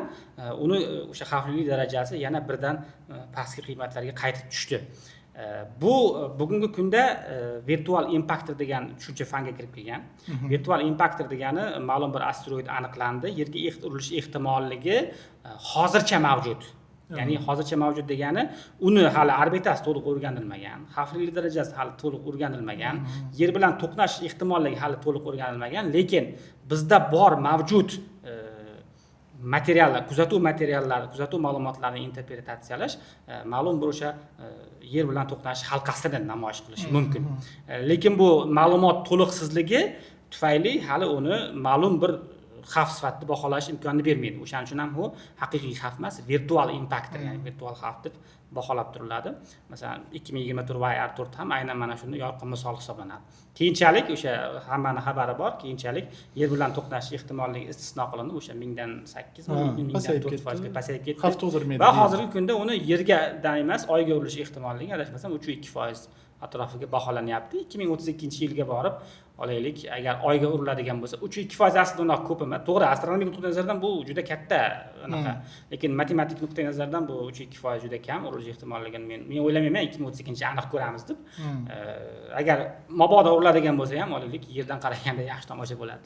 Speaker 2: uni o'sha xavflilik darajasi yana birdan pastki qiymatlarga qaytib tushdi. Bu bugungi kunda virtual impactor degan tushuncha fanga kirib kelgan. Virtual impactor degani ma'lum bir asteroid aniqlandi, yerga urilish ehtimolligi hozircha mavjud. Ya'ni hozircha mavjud degani uni hali orbitasi to'liq o'rganilmagan, xavflilik darajasi hali to'liq o'rganilmagan, yer bilan to'qnash ehtimolligi hali to'liq o'rganilmagan, lekin bizda bor mavjud materiallar, kuzatuv materiallari, kuzatuv ma'lumotlarini interpretatsiyalash ma'lum bir o'sha yer bilan to'qnash halqasini namoyish qilishi mumkin. Lekin bu ma'lumot to'liqsizligi tufayli hali uni ma'lum bir xavf sifatida baholash imkonini bermaydi. O'shaning uchun ham bu haqiqiy xavf emas, virtual impactor, ya'ni virtual xavf deb baholab turiladi. Masalan, 2024 YR4 ham aynan mana shuni yorqin misol hisoblanadi. Keyinchalik o'sha hammaning xabari bor, keyinchalik yer bilan to'qnash ehtimolligi istisno qilindi, o'sha 1000dan 8, 1000dan 4% ga pasayib ketdi.
Speaker 1: Xavf tug'dirmaydi.
Speaker 2: Va hozirgi kunda uni yergadan emas, oyga urilish ehtimolligi adashmasam 3.2% atrofiga baholanyapti. 2032-yilga borib olaylik, agar oyga uriladigan bo'lsa, 3.2% aslida unaqa ko'p emas. To'g'ri, astronomik nuqtai nazardan bu juda katta anaqa. Lekin matematik nuqtai nazardan bu 3.2% juda kam urilish ehtimolligini men o'ylamayman 2032 aniq ko'ramiz deb. Agar mabodo uriladigan bo'lsa ham olaylik, yerdan qaraganda yaxshi tomosha bo'ladi.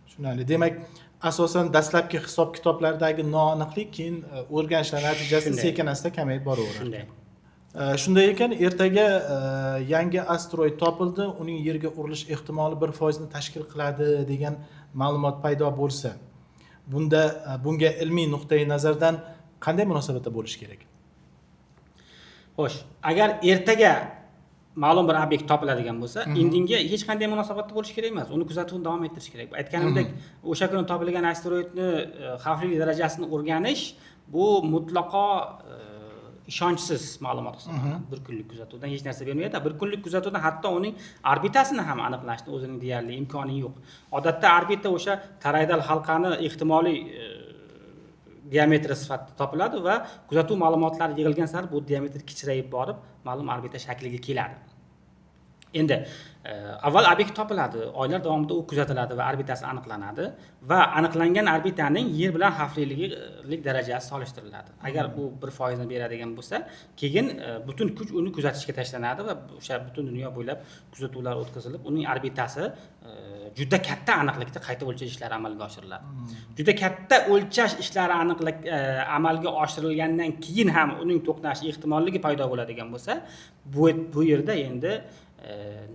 Speaker 1: Tushunarli. Demak, asosan dastlabki hisob-kitoblardagi noaniqlik keyin o'rganishlar natijasida sekin-asta kamayib boraveradi.
Speaker 2: Shunday.
Speaker 1: Shunday ekan, ertaga yangi asteroid topildi, uning yerga urilish ehtimoli 1% ni tashkil qiladi degan ma'lumot paydo bo'lsa, bunga ilmiy nuqtai nazardan qanday munosabatda bo'lish kerak?
Speaker 2: Xo'sh, agar ertaga ma'lum bir obyekt topiladigan bo'lsa, indinga hech qanday munosabatda bo'lish kerak emas. Uni kuzatuvni davom ettirish kerak. Aytganimdek, o'sha kuni topilgan asteroidni xavflilik darajasini o'rganish bu mutlaqo ishonchsiz ma'lumot hisoblanadi. Bir kunlik kuzatuvdan hech narsa bermaydi. Bir kunlik kuzatuvdan hatto uning orbitasini ham aniqlashni o'zining deyarli imkoni yo'q. Odatda orbita o'sha toroidal halqani ehtimoliy diametri sifatida topiladi va kuzatuv ma'lumotlari yig'ilgan sari bu diametr kichrayib borib, ma'lum orbita shakliga keladi. Endi avval obyekt topiladi, oylar davomida u kuzatiladi va orbitasi aniqlanadi va aniqlangan orbitaning yer bilan xavflilik darajasi solishtiriladi. Agar u 1% ni beradigan bo'lsa, keyin butun kuch uni kuzatishga tashlanadi va o'sha butun dunyo bo'ylab kuzatuvlar o'tkazilib, uning orbitasi juda katta aniqlikda qayta o'lchash ishlari amalga oshiriladi. Juda katta o'lchash ishlari amalga oshirilgandan keyin ham uning to'qnash ehtimolligi paydo bo'ladigan bo'lsa, bu yerda endi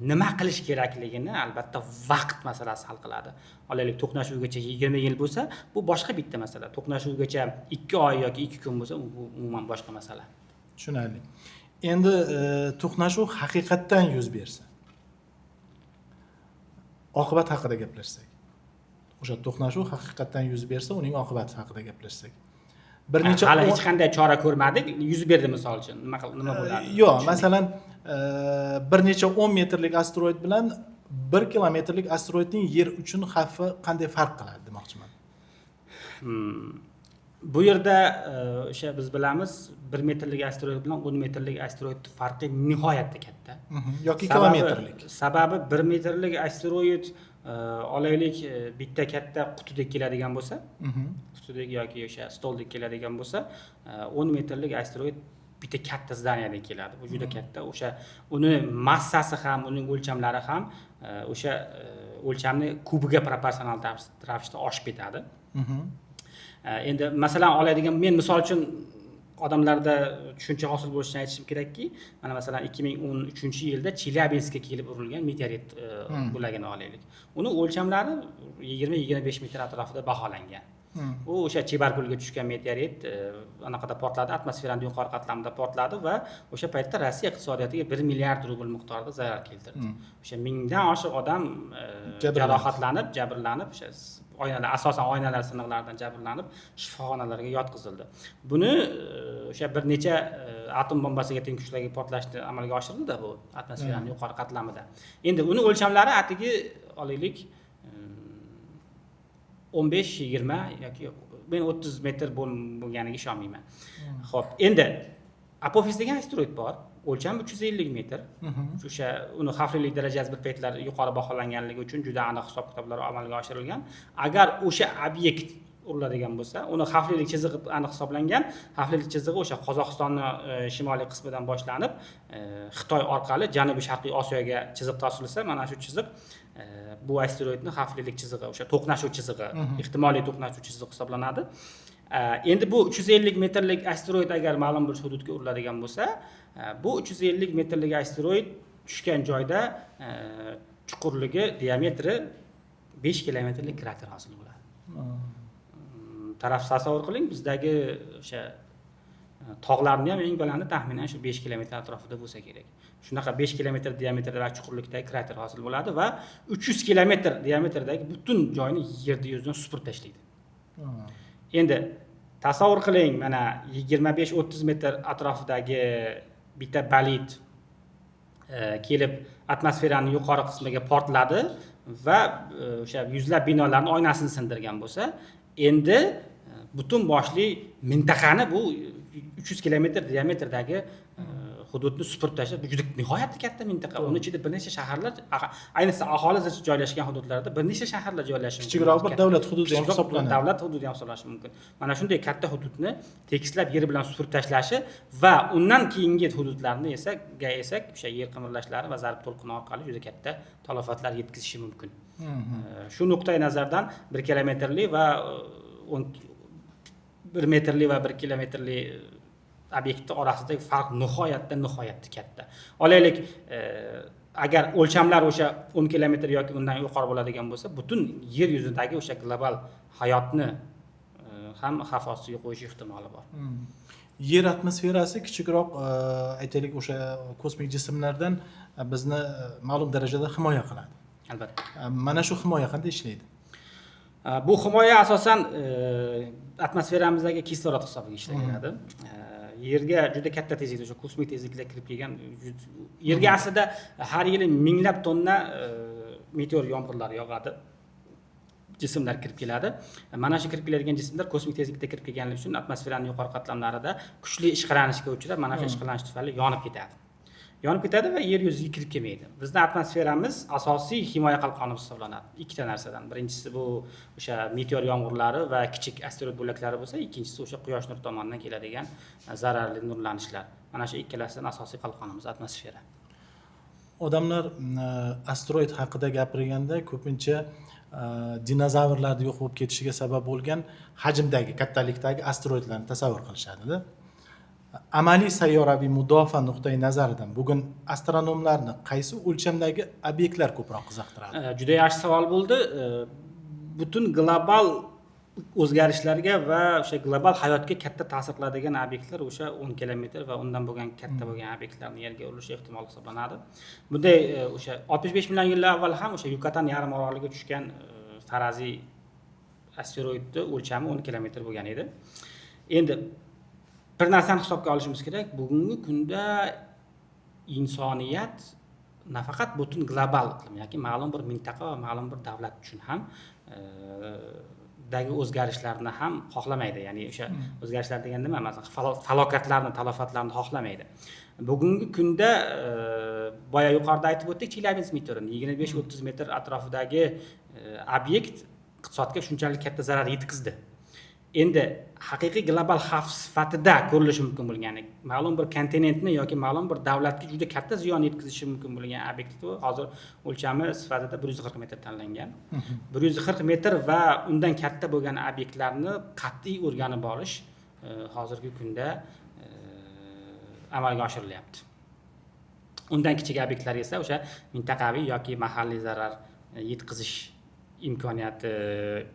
Speaker 2: nima qilish kerakligini albatta vaqt masalasi hal qiladi. Olaylik, to'qnashuvgacha 20 yil bo'lsa, bu boshqa bitta masala. To'qnashuvgacha 2 oy yoki 2 kun bo'lsa, bu umuman boshqa masala.
Speaker 1: Tushunarli. Endi to'qnashuv haqiqatdan yuz bersa, oqibat haqida gaplashsak. O'sha to'qnashuv haqiqatdan yuz bersa, uning oqibati haqida gaplashsak. Bir necha
Speaker 2: hali hech qanday chora ko'rmadik, yuz berdi misol uchun. Nima bo'ladi?
Speaker 1: Yo'q, masalan, bir necha 10 metrlik asteroid bilan 1 kilometrlik asteroidning yer uchun xavfi qanday farq qiladi demoqchiman.
Speaker 2: Bu yerda o'sha biz bilamiz, 1 metrlik asteroid bilan 10 metrlik asteroidning farqi nihoyatda katta.
Speaker 1: Yoki kilometrlik.
Speaker 2: Sababi 1 metrlik asteroid olaylik bitta katta qutidek keladigan bo'lsa, qutidek yoki o'sha stoldek keladigan bo'lsa, 10 metrlik asteroid bitta katta zdaniyada keladi. Bu juda katta. O'sha uni massasi ham, uning o'lchamlari ham o'sha o'lchamni kubiga proporsional ravishda oshib ketadi. Endi masalan oladigan men misol uchun odamlarda tushuncha hosil bo'lishini aytishim kerakki, mana masalan 2013-yilda Chelyabinskga kelib urilgan meteorit bo'lagini olaylik. Uni o'lchamlari 20-25 metr atrofida baholangan. U o'sha Chebarkulga tushgan meteorit anaqada portladi, atmosferaning yuqori qatlamida portladi va o'sha paytda Rossiya iqtisodiyotiga 1 milliard rubl miqdorida zarar keltirdi. O'sha mingdan oshiq odam jarohatlanib, jabrlanib, o'sha oynalar, asosan oynalar siniqlaridan jabrlanib, shifoxonalarga yotqizildi. Buni o'sha bir necha atom bombasiga teng kuchlarga portlashni amalga oshirildi bu atmosferaning yuqori qatlamida. Endi uni o'lchamlari atigi olaylik 15-20 yoki men 30 metr bo'lganiga ishonmayman. Xo'p, endi Apophis degan asteroid bor. O'lchami 350 metr. O'sha uni xavflilik darajasi bir paytlar yuqori baholanganligi uchun juda aniq hisob-kitoblar amalga oshirilgan. Agar o'sha obyekt uriladigan bo'lsa, uni xavflilik chizig'i aniq hisoblangan. Xavflilik chizig'i o'sha Qozog'istonning shimoliy qismidan boshlanib, Xitoy orqali Janubi-sharqiy Osiyoga chiziq tosilsa, mana shu chiziq bu asteroidning xavflilik chizig'i, o'sha to'qnashuv chizig'i, ehtimoliy to'qnashuv chizig'i hisoblanadi. Endi bu 350 metrlik asteroid agar ma'lum bir hududga uriladigan bo'lsa, bu 350 metrlik asteroid tushgan joyda chuqurligi, diametri 5 kilometrlik krater hosil bo'ladi. Taraf tasavvur qiling, bizdagi o'sha tog'larning ham eng balandi taxminan shu 5 kilometr atrofida bo'lsa kerak. Shunaqa 5 kilometr diametrdagi chuqurlikdagi krater hosil bo'ladi va 300 kilometr diametrdagi butun joyni yerda yuzidan supurib tashlaydi. Endi tasavvur qiling, mana 25-30 metr atrofidagi bitta bolid kelib atmosferaning yuqori qismiga portladi va o'sha yuzlab binolarning oynasini sindirgan bo'lsa, endi butun boshli mintaqani bu 300 kilometr diametrdagi hududni supurib tashlab, bu juda nihoyatda katta mintaqa. Uning ichida bir necha shaharlar, ayniqsa aholi zich joylashgan hududlarda bir necha shaharlar joylashishi mumkin.
Speaker 1: Kichikroq bir davlat hududi ham hisoblanadi.
Speaker 2: Davlat hududi ham hisoblashi mumkin. Mana shunday katta hududni tekislab yer bilan supurib tashlashi va undan keyingi hududlarni esa o'sha yer qimirlashlari va zarb to'lqini orqali juda katta talofatlar yetkazishi mumkin. Shu nuqtai nazardan 1 kilometrli va 1 metrli va 1 kilometrli obyektni orasidagi farq nihoyatda katta. Olaylik, agar o'lchamlar o'sha 10 kilometr yoki undan yuqori bo'ladigan bo'lsa, butun yer yuzidagi o'sha global hayotni ham xavf ostiga qo'yish ehtimoli bor.
Speaker 1: Yer atmosferasi kichikroq, aytaylik, o'sha kosmik jismlardan bizni ma'lum darajada himoya qiladi.
Speaker 2: Albatta.
Speaker 1: Mana shu himoya qanday ishlaydi?
Speaker 2: Bu himoya asosan atmosferamizdagi kislorod hisobiga ishlaydi. Yerga juda katta tezlikda, o'sha kosmik tezlikda kirib kelgan, yerga aslida har yili minglab tonna meteor yomg'irlari yog'adi. Jismlar kirib keladi. Mana shu kirib keladigan jismlar kosmik tezlikda kirib kelganligi uchun atmosferaning yuqori qatlamlarida kuchli ishqalanishga uchrab, mana shu ishqalanish tufayli yonib ketadi va yer yuziga kirib kelmaydi. Bizning atmosferamiz asosiy himoya qalqonimiz hisoblanadi. Ikkita narsadan. Birinchisi bu o'sha meteor yomg'irlari va kichik asteroid bo'laklari bo'lsa, ikkinchisi o'sha quyosh nuri tomonidan keladigan zararli nurlanishlar. Mana shu ikkalasidan asosiy qalqonimiz atmosfera.
Speaker 1: Odamlar asteroid haqida gapirganda ko'pincha dinozavrlarning yo'q bo'lib ketishiga sabab bo'lgan hajmdagi, kattalikdagi asteroidlarni tasavvur qilishadi-da. Amaliy sayyoraviy mudofaa nuqtai nazaridan bugun astronomlarni qaysi o'lchamdagi obyektlar ko'proq qiziqtiradi?
Speaker 2: Juda yaxshi savol bo'ldi. Butun global o'zgarishlarga va o'sha global hayotga katta ta'sir qiladigan obyektlar o'sha 10 kilometr va undan bo'lgan katta bo'lgan obyektlarning yerga urilishi ehtimoli hisoblanadi. Bunday o'sha 65 million yillar avval ham o'sha Yucatan yarim oroliga tushgan faraziy asteroidni o'lchami 10 kilometr bo'lgan edi. Endi bir narsani hisobga olishimiz kerak. Bugungi kunda insoniyat nafaqat butun global iqlim yoki ma'lum bir mintaqa va ma'lum bir davlat uchun ham dagi o'zgarishlarni ham xohlamaydi. Ya'ni o'sha o'zgarishlar degan nima? Masalan, falokatlarni, talofatlarni xohlamaydi. Bugungi kunda boya yuqorida aytib o'tdik, Chelyabinsk meteorini 25-30 metr atrofidagi obyekt iqtisodga shunchalik katta zarar yetkazdi. endi haqiqiy global xavf sifatida ko'rilishi mumkin bo'lgan, ya'ni ma'lum bir kontinentni yoki ma'lum bir davlatga juda katta ziyon yetkazishi mumkin bo'lgan obyekt hozir o'lchami sifatida 140 metr tanlangan. 140 metr va undan katta bo'lgan obyektlarni qat'iy o'rganib olish hozirgi kunda amalga oshirilyapti. Undan kichik obyektlar esa o'sha mintaqaviy yoki mahalliy zarar yetkazish imkoniyati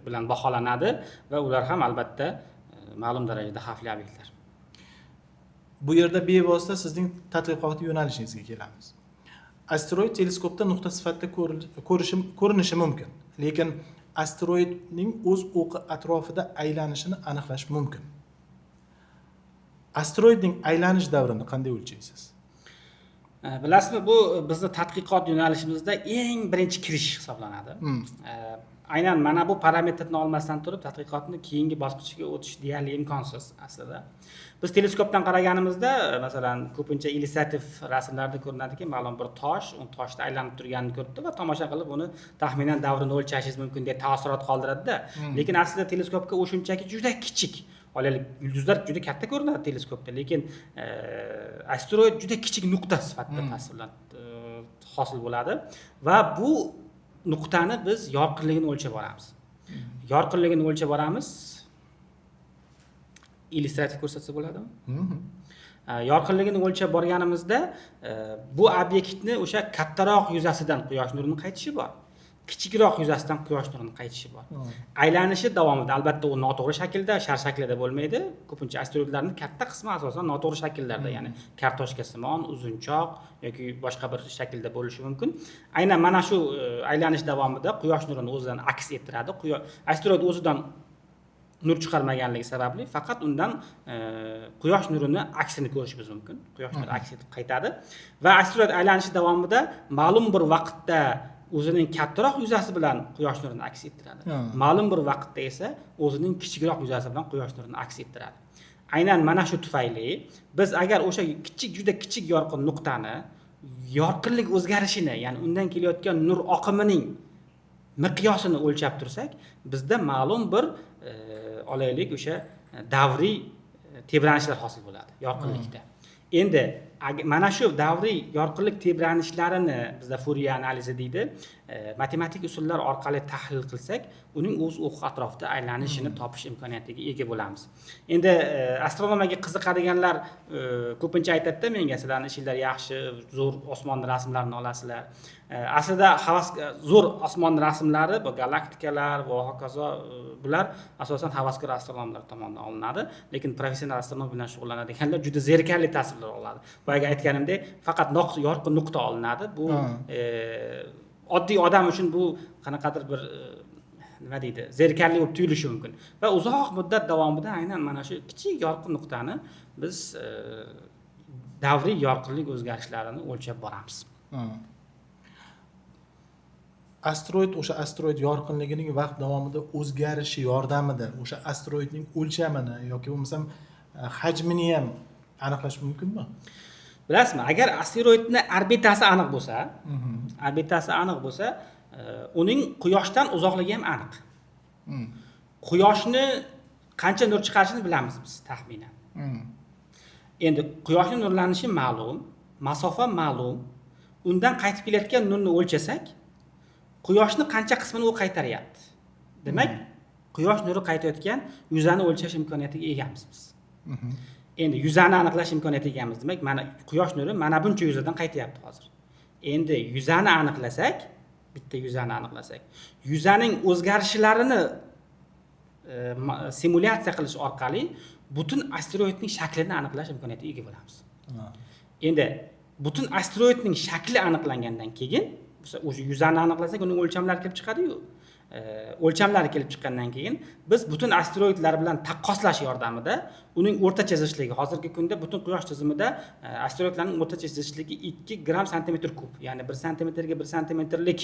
Speaker 2: bilan baholanadi va ular ham albatta ma'lum darajada xavfli obyektlar.
Speaker 1: Bu yerda bevosita sizning tadqiqot yo'nalishingizga kelamiz. Asteroid teleskopda nuqta sifatida ko'rinishi mumkin, lekin asteroidning o'z o'qi atrofida aylanishini aniqlash mumkin. Asteroidning aylanish davrini qanday o'lchaysiz?
Speaker 2: Bilasizmi, bu bizning tadqiqot yo'nalishimizda eng birinchi kirish hisoblanadi. Aynan mana bu parametrni olmasdan turib tadqiqotni keyingi bosqichiga o'tish deyarli imkonsiz aslida. Biz teleskopdan qaraganimizda, masalan, ko'pincha illyustrativ rasmlarda ko'rinadiki, ma'lum bir tosh, toshda aylanib turganini ko'ribdi va tomosha qilib uni taxminan davrini o'lchashingiz mumkin deb taassurot qoldiradi-da. Lekin aslida teleskopga u shunchaki juda kichik. Olaylik, yulduzlar juda katta ko'rinadi teleskopda, lekin asteroid juda kichik nuqta sifatida tasvirlanib hosil bo'ladi va bu nuqtani biz yorqinligini o'lchab boramiz. Yorqinligini o'lchab boramiz. Illyustrativ ko'rsatsa bo'ladimi? Yorqinligini o'lchab borganimizda bu obyektni o'sha kattaroq yuzasidan quyosh nurining qaytishi bor. Kichikroq yuzasidan quyosh nurining qaytishi bor. Aylanishi davomida albatta u noto'g'ri shaklda, shar shaklida bo'lmaydi. Ko'pincha asteroidlarning katta qismi asosan noto'g'ri shakllarda, ya'ni kartoshkasimon, uzunchoq yoki boshqa bir shaklda bo'lishi mumkin. Aynan mana shu aylanish davomida quyosh nurini o'zidan aks ettiradi. Asteroid o'zidan nur chiqarmaganligi sababli faqat undan quyosh nurini aksini ko'rishimiz mumkin. Quyosh nuri aks etib qaytadi va asteroid aylanishi davomida ma'lum bir vaqtda o'zining kattaroq yuzasi bilan quyosh nurini aks ettiradi. Ma'lum bir vaqtda esa o'zining kichikroq yuzasi bilan quyosh nurini aks ettiradi. Aynan mana shu tufayli biz agar o'sha juda kichik yorqin nuqtani yorqinlik o'zgarishini, ya'ni undan kelayotgan nur oqimining miqyosini o'lchab tursak, bizda ma'lum bir olaylik o'sha davriy tebranishlar hosil bo'ladi yorqinlikda. Endi mana shu davriy yorqinlik tebranishlarini bizda Fourier analizi deydi, matematik usullar orqali tahlil qilsak, uning o'z o'qi atrofida aylanishini topish imkoniyatiga ega bo'lamiz. Endi astronomiyaga qiziqadiganlar ko'pincha aytadi-da menga, sizlarning ishinglar yaxshi, zo'r osmon rasmlarini olasizlar. Aslida zo'r osmon rasmlari, bu galaktikalar va hokazo bular asosan havaskor astronomlar tomonidan olinadi, lekin professional astronom bilan shug'ullanadiganlar juda zerikarli tasvirlar oladi. Boyaga aytganimdek, faqat yorqin nuqta olinadi. Bu oddiy odam uchun bu qanaqadir bir nima deydi, zerikarli bo'lib tuyulishi mumkin. Va uzoq muddat davomida aynan mana shu kichik yorqin nuqtani biz davriy yorqinlik o'zgarishlarini o'lchab boramiz.
Speaker 1: Asteroid yorqinligining vaqt davomida o'zgarishi yordamida o'sha asteroidning o'lchamini yoki bo'lmasam hajmini ham aniqlash mumkinmi?
Speaker 2: Bilasizmi, agar asteroidning orbitasi aniq bo'lsa, uning quyoshdan uzoqligi ham aniq. Quyoshni qancha nur chiqarishini bilamiz biz taxminan. Endi quyoshning nurlanishi ma'lum, masofa ma'lum. Undan qaytib kelayotgan nurni o'lchasak, quyoshni qancha qismini u qaytaryapti. Demak, quyosh nuri qaytayotgan yuzani o'lchash imkoniyatiga egamiz biz. Endi yuzani aniqlash imkoniyatiga egamiz. Demak, mana quyosh nuri mana buncha yuzadan qaytyapti hozir. Endi yuzani aniqlasak, bitta yuzani aniqlasak, yuzaning o'zgarishlarini simulyatsiya qilish orqali butun asteroidning shaklini aniqlash imkoniyatiga ega bo'lamiz. Endi butun asteroidning shakli aniqlangandan keyin o'sha yuzani aniqlasak, uning o'lchamlari kelib chiqadi-yu. O'lchamlari kelib chiqqandan keyin biz butun asteroidlar bilan taqqoslash yordamida uning o'rtacha zichligi, hozirgi kunda butun quyosh tizimida asteroidlarning o'rtacha zichligi 2 gram santimetr kub, ya'ni 1 santimetrga 1 santimetrlik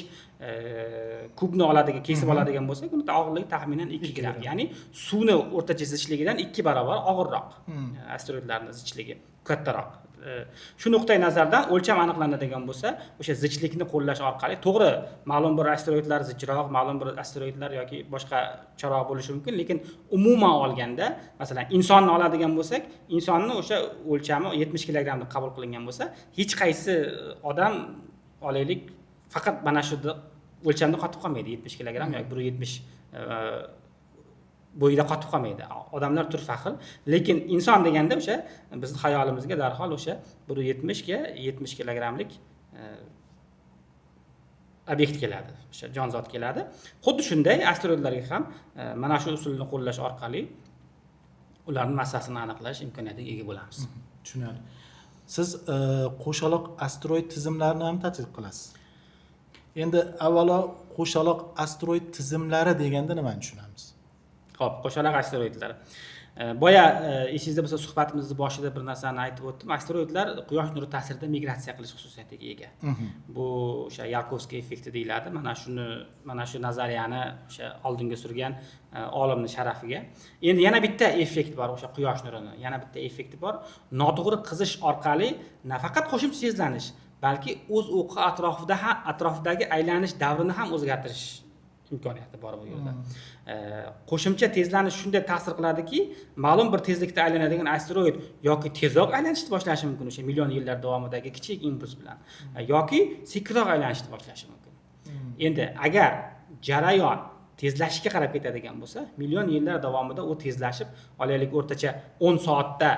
Speaker 2: kubni oladigan, kesib oladigan bo'lsak, uning og'irligi taxminan 2 gram, ya'ni suvni o'rtacha zichligidan 2 barobar og'irroq. Asteroidlarning zichligi kattaroq shu nuqtai nazardan o'lcham aniqlanadigan bo'lsa, o'sha zichlikni qo'llash orqali, to'g'ri, ma'lum bir asteroidlar zichroq, ma'lum bir asteroidlar yoki boshqa charoq bo'lishi mumkin, lekin umuman olganda, masalan, insonni oladigan bo'lsak, insonni o'sha o'lchami 70 kilogramm deb qabul qilingan bo'lsa, hech qaysi odam olaylik faqat mana shu o'lchamda qotib qolmaydi, 70 kilogramm yoki 170 bo'yida qotib qolmaydi. Odamlar turfa xil, lekin inson deganda o'sha bizning xayolimizga darhol o'sha 170 ga 70 kilogrammlik obyekt keladi, o'sha jonzot keladi. Xuddi shunday asteroidlarga ham mana shu usulni qo'llash orqali ularning massasini aniqlash imkoniyatiga ega bo'lamiz.
Speaker 1: Tushunarli. Siz qo'shaloq asteroid tizimlarini ham tadqiq qilasiz. Endi avvalo qo'shaloq asteroid tizimlari deganda nimani tushunamiz?
Speaker 2: Xo'p, qo'shaloq asteroidlar. Boya esingizda bo'lsa suhbatimizni boshida bir narsani aytib o'tdim. Asteroidlar quyosh nuri ta'sirida migratsiya qilish xususiyatiga ega. Bu o'sha Yarkovskiy effekti deyiladi. Mana shu nazariyani o'sha oldinga surgan olimning sharafiga. Endi yana bitta effekt bor o'sha quyosh nurini. Yana bitta effekti bor. Noto'g'ri qizish orqali nafaqat qo'shimcha tezlanish, balki o'z o'qi atrofidagi aylanish davrini ham o'zgartirish imkoniyati bor bu yo'lda. Qo'shimcha tezlanish shunday ta'sir qiladiki, ma'lum bir tezlikda aylanadigan asteroid yoki tezroq aylanishni boshlashi mumkin o'sha million yillar davomidagi kichik impuls bilan, yoki sekinroq aylanishni boshlashi mumkin. Endi agar jarayon tezlashishga qarab ketadigan bo'lsa, million yillar davomida u tezlashib, olaylik o'rtacha 10 soatda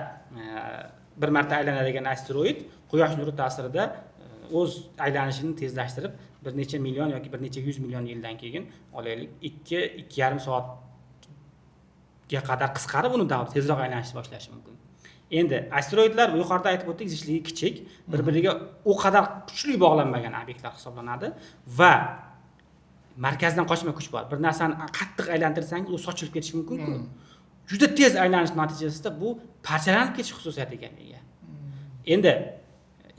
Speaker 2: bir marta aylanadigan asteroid quyosh nuri ta'sirida o'z aylanishini tezlashtirib, bir necha million yoki bir necha 100 million yildan keyin olaylik 2-2,5 soatga qadar qisqarib, uni davomida tezroq aylanishni boshlashi mumkin. Endi asteroidlar yuqorida aytib o'tdik, zichligi kichik, bir-biriga u qadar kuchli bog'lanmagan obyektlar hisoblanadi va markazdan qochma kuch bor. Bir narsani qattiq aylantirsangiz, u sochilib ketishi mumkin-ku. Juda tez aylanish natijasida bu parchalanib ketish xususiyatiga ega. Endi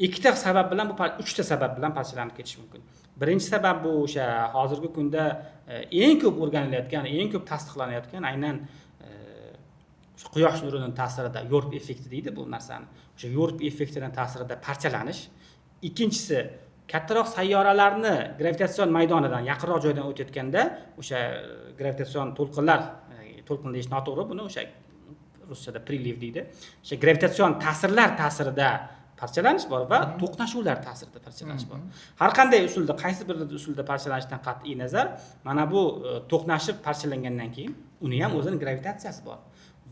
Speaker 2: ikkita sabab bilan, bu uchta sabab bilan parchalanib ketish mumkin. Birinchi sabab bu o'sha hozirgi kunda eng ko'p o'rganilayotgan, eng ko'p tasdiqlanayotgan aynan quyosh nurining ta'sirida Yorp effekti deydi bu narsani. O'sha Yorp effektining ta'sirida parchalanish. Ikkinchisi, kattaroq sayyoralarni gravitatsion maydonidan yaqinroq joydan o'tayotganda o'sha gravitatsion to'lqinlar, to'lqin deyish noto'g'ri, buni o'sha ruschada priliv deydi. O'sha gravitatsion ta'sirlar ta'sirida parchalanish bor va to'qnashuvlar ta'sirida parchalanish bor. Har qanday usulda, qaysi bir usulda parchalanishdan qat'iy nazar, mana bu to'qnashib parchalangandan keyin uni ham o'zining gravitatsiyasi bor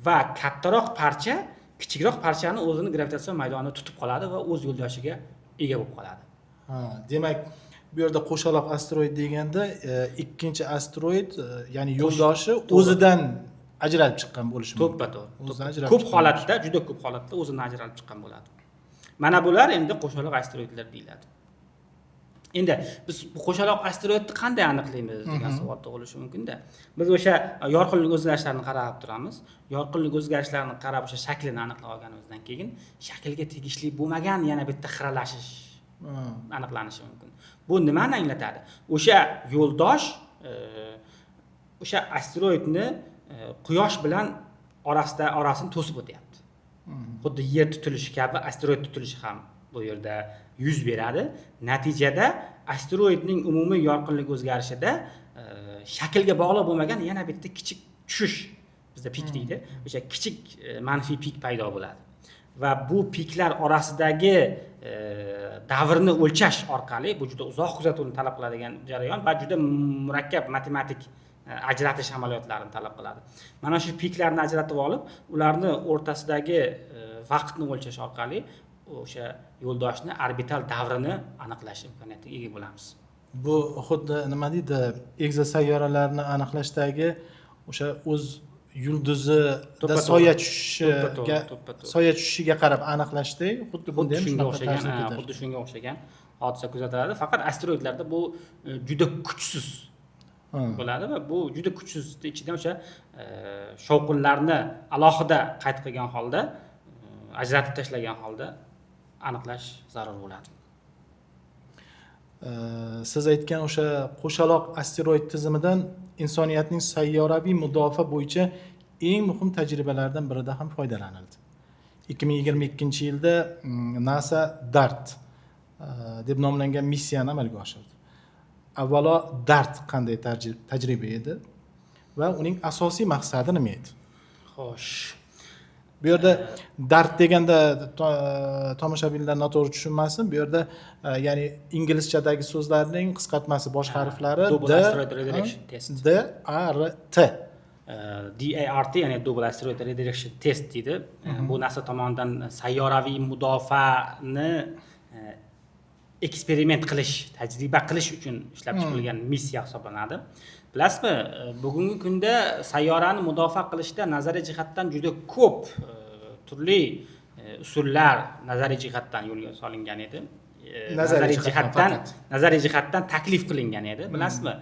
Speaker 2: va kattaroq parcha kichikroq parchani o'zining gravitatsion maydonida tutib qoladi va o'z yo'ldoshiga ega bo'lib qoladi.
Speaker 1: Demak, bu yerda qo'shaloq asteroid deganda ikkinchi asteroid, ya'ni yo'ldoshi o'zidan ajralib chiqqan bo'lishi mumkin.
Speaker 2: To'ppa-to'g'ri. Ko'p holatda, juda ko'p holatda o'zidan ajralib chiqqan bo'ladi. Mana bular endi qo'shaloq asteroidlar deyiladi. Endi biz bu qo'shaloq asteroidni qanday aniqlaymiz degan savol tug'ilishi mumkin-da. Biz o'sha yorqinlik o'zgarishlarini qarab turamiz. Yorqinlik o'zgarishlarini qarab o'sha shaklini aniqlab olganimizdan keyin shaklga tegishli bo'lmagan yana bitta xiralashish aniqlanishi mumkin. Bu nimani anglatadi? O'sha yo'ldosh o'sha asteroidni quyosh bilan orasini to'sib o'tyapti. Xuddi yer tutilishi kabi asteroid tutilishi ham bu yerda yuz beradi. Natijada asteroidning umumiy yorqinlik o'zgarishida shaklga bog'liq bo'lmagan yana bitta kichik tushish, bizda pik deydi, o'sha kichik manfiy pik paydo bo'ladi. Va bu piklar orasidagi davrni o'lchash orqali, bu juda uzoq kuzatuvni talab qiladigan jarayon va juda murakkab matematik ajratish amaliyotlarini talab qiladi. Mana shu piklarni ajratib olib, ularni o'rtasidagi vaqtni o'lchash orqali o'sha yo'ldoshni orbital davrini aniqlash imkoniyatiga ega bo'lamiz.
Speaker 1: Bu xuddi nima deydi, egzosayyoralarni aniqlashdagi o'sha o'z yulduzida soya tushishiga qarab aniqlashdek, xuddi
Speaker 2: shunga o'xshagan hodisa kuzatiladi. Faqat asteroidlarda bu juda kuchsiz bo'ladi va bu juda kuchsiz ichidan o'sha shovqinlarni alohida qayd qilgan holda, ajratib tashlagan holda aniqlash zarur bo'ladi.
Speaker 1: Siz aytgan o'sha qo'shaloq asteroid tizimidan insoniyatning sayyoraviy mudofaa bo'yicha eng muhim tajribalardan birida ham foydalanildi. 2022-yilda NASA DART deb nomlangan missiyani amalga oshirdi. Avvalo DART qanday tajriba edi va uning asosiy maqsadi nima edi?
Speaker 2: Xo'sh.
Speaker 1: Bu yerda DART deganda tomoshabinlar noto'g'ri tushunmasin. Bu yerda ya'ni inglizchadagi so'zlarning qisqartmasi bosh harflari
Speaker 2: Double Asteroid Redirection Test.
Speaker 1: DART.
Speaker 2: DART ya'ni Double Asteroid Redirection Test deydi. Bu NASA tomonidan sayyoraviy mudofaani eksperiment qilish, tajriba qilish uchun ishlab chiqilgan missiya hisoblanadi. Bilasizmi, bugungi kunda sayyorani mudofaa qilishda nazariy jihatdan juda ko'p turli usullar nazariy jihatdan yo'lga solingan edi. Nazariy jihatdan taklif qilingan edi. Bilasizmi,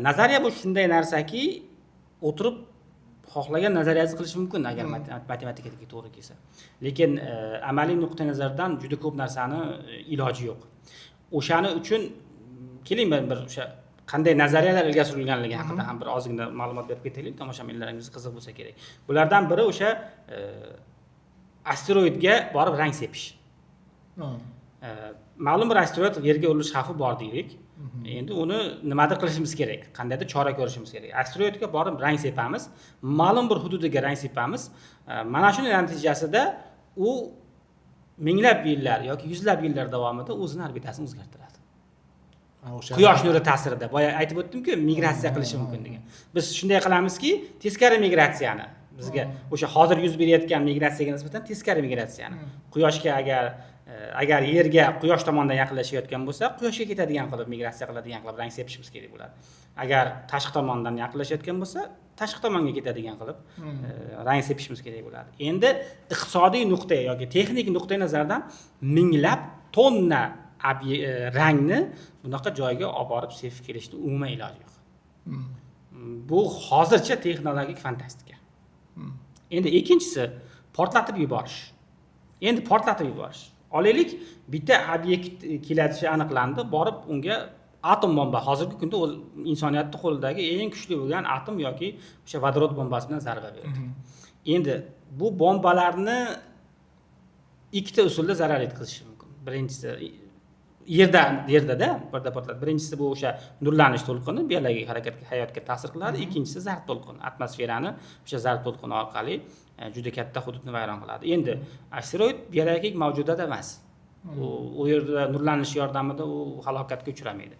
Speaker 2: nazariya bu shunday narsaki, o'tirib xohlagan nazariyangizni qilish mumkin agar matematikaga to'g'ri kelsa. Lekin amaliy nuqtai nazardan juda ko'p narsani iloji yo'q. O'shaning uchun keling bir o'sha qanday nazariyalar ilgari surilganligi haqida ham bir ozgina ma'lumot berib ketaylik, tomoshabinlaringiz qiziq bo'lsa kerak. Bulardan biri o'sha asteroidga borib rang sepish. Ma'lum bir asteroid yerga urilish xavfi bor deylik. Endi uni nimadir qilishimiz kerak, qandaydir chora ko'rishimiz kerak. Asteroidga borib rang sepamiz, ma'lum bir hududiga rang sepamiz. Mana shuning natijasida u minglab yillar yoki yuzlab yillar davomida o'zini orbitasini o'zgartiradi. Quyosh nuri ta'sirida. Boya aytib o'tdim-ku, migratsiya qilishi mumkin degan. Biz shunday qilamizki, teskari migratsiyani bizga o'sha hozir yuz berayotgan migratsiyaga nisbatan teskari migratsiyani. Quyoshga agar yerga quyosh tomonidan yaqinlashayotgan bo'lsa, quyoshga ketadigan qilib migratsiya qiladigan qilib rang sepishimiz kerak bo'ladi. Agar tashqi tomondan yaqinlashayotgan bo'lsa, tashqi tomonga ketadigan qilib rang sepishimiz kerak bo'ladi. Endi iqtisodiy nuqtai yoki texnik nuqtai nazardan minglab tonna rangni bunaqa joyga olib borib sepib kelishning umuman iloji yo'q. Bu hozircha texnologik fantastika. Endi ikkinchisi portlatib yuborish. Olaylik, bitta obyekt keladishi aniqlandi, borib unga atom bomba, hozirgi kunda insoniyatning qo'lidagi eng kuchli bo'lgan atom yoki o'sha vodorod bombasi bilan zarba berdi. Endi bu bombalarni ikkita usulda zarar yetkazishi mumkin. Birinchisi yerda birda portlatadi. Birinchisi bu o'sha nurlanish to'lqini biologik hayotga ta'sir qiladi. Ikkinchisi zarb to'lqini, atmosferani o'sha zarb to'lqini orqali juda katta hududni vayron qiladi. Endi asteroid biologik mavjudot emas. U yerda nurlanish yordamida u halokatga uchramaydi.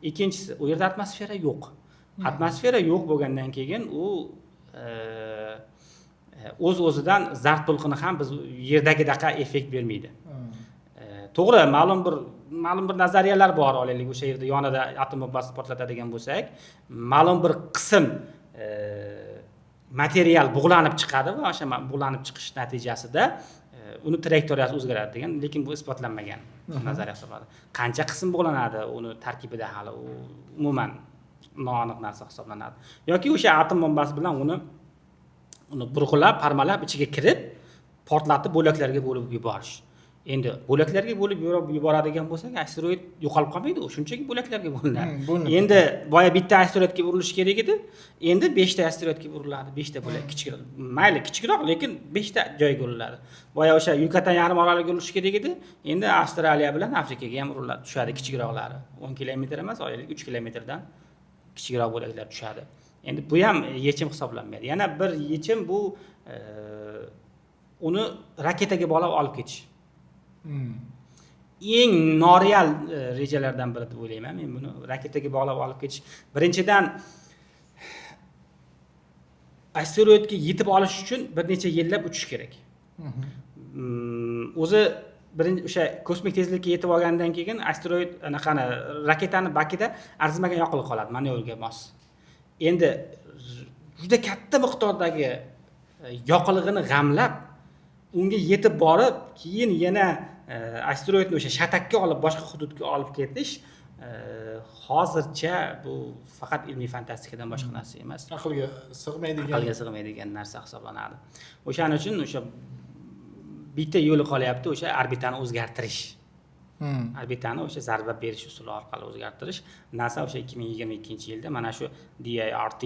Speaker 2: Ikkinchisi, u yerda atmosfera yo'q. Atmosfera yo'q bo'lgandan keyin u o'z-o'zidan zarb to'lqini ham biz yerdagidaqa effekt bermaydi. To'g'ri, ma'lum bir nazariyalar bor, olaylik o'sha yerda yonida atom bombasini portlatadigan bo'lsak, ma'lum bir qism material bug'lanib chiqadi va o'sha bug'lanib chiqish natijasida uni trayektoriyasi o'zgaradi degan, lekin bu isbotlanmagan nazariya hisoblanadi. Qancha qism bug'lanadi uni tarkibida hali u umuman noaniq narsa hisoblanadi. Yoki o'sha atom bombasi bilan uni burg'ilab, parmalab ichiga kirib, portlatib bo'laklarga bo'lib yuborish. Endi bo'laklarga bo'lib yuboradigan bo'lsak, asteroid yo'qolib qolmaydi, u shunchaki bo'laklarga bo'linadi. Endi boya bitta asteroidga urilish kerak edi, endi 5 ta asteroidga uriladi, 5 ta bo'lak kichikroq. Mayli, kichikroq, lekin 5 ta joyga uriladi. Boya o'sha Yucatan yarim oroliga urilish kerak edi, endi Avstraliya bilan Afrikaga ham uriladi, tushadi kichikroqlari. 10 kilometr emas, olaylik 3 kilometrdan kichikroq bo'laklar tushadi. Endi bu ham yechim hisoblanmaydi. Yana bir yechim bu uni raketaga bog'lab olib ketish. Eng noreal rejalardan biri deb o'ylayman men buni. Raketaga bog'lab olib ketish. Birinchidan asteroidga yetib olish uchun bir necha yillab uchish kerak. O'zi birinchi o'sha kosmik tezlikka yetib olgandan keyin asteroid anaqani raketani bakida arzimagan yoqilg'i qoladi, manevrga mos. Endi juda katta miqdordagi yoqilg'ini g'amlab unga yetib borib, keyin yana asteroidni o'sha shatakka olib boshqa hududga olib ketish hozircha bu faqat ilmiy fantastikadan boshqa narsa emas.
Speaker 1: Aqlga
Speaker 2: sig'maydigan narsa hisoblanadi. O'shaning uchun o'sha bitta yo'li qolyapti, o'sha orbitani o'zgartirish. Orbitani o'sha zarba berish usuli orqali o'zgartirish. NASA o'sha 2022-yilda mana shu DART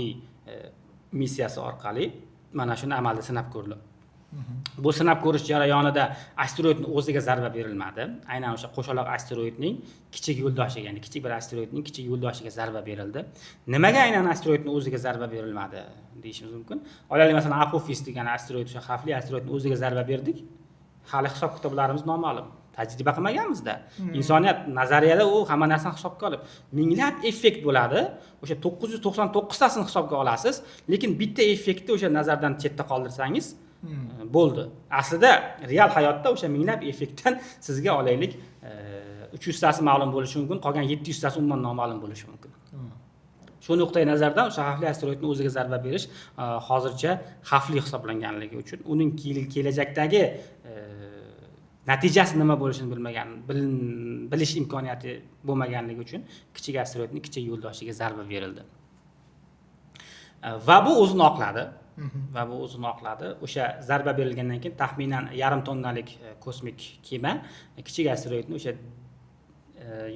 Speaker 2: missiyasi orqali mana shuni amalda sinab ko'rdi. Bu sinab ko'rish jarayonida asteroidning o'ziga zarba berilmadi. Aynan o'sha qo'shaloq asteroidning kichik yo'ldoshiga, ya'ni kichik bir asteroidning kichik yo'ldoshiga zarba berildi. Nimaga aynan asteroidning o'ziga zarba berilmadi deyishimiz mumkin. Olaylik, masalan, Apophis degan asteroid, o'sha xavfli asteroidning o'ziga zarba berdik. Hali hisob-kitoblarimiz noma'lum. Tajriba qilmaganmiz-da. Insoniyat nazariyada u hamma narsani hisobga olib, minglab effekt bo'ladi. O'sha 999 tasini hisobga olasiz, lekin bitta effektni o'sha nazardan chetda qoldirsangiz bo'ldi. Aslida real hayotda o'sha minglab effektdan sizga olaylik 300 tasi ma'lum bo'lishi mumkin, qolgan 700 tasi umuman noma'lum bo'lishi mumkin. Shu nuqtai nazardan o'sha xavfli asteroidning o'ziga zarba berish hozircha xavfli hisoblanganligi uchun uning kelajakdagi natijasi nima bo'lishini bilish imkoniyati bo'lmaganligi uchun kichik asteroidning kichik yo'ldoshiga zarba berildi. Va bu o'zini oqladi. O'sha zarba berilgandan keyin taxminan 1,5 tonnalik kosmik kema kichik asteroidning o'sha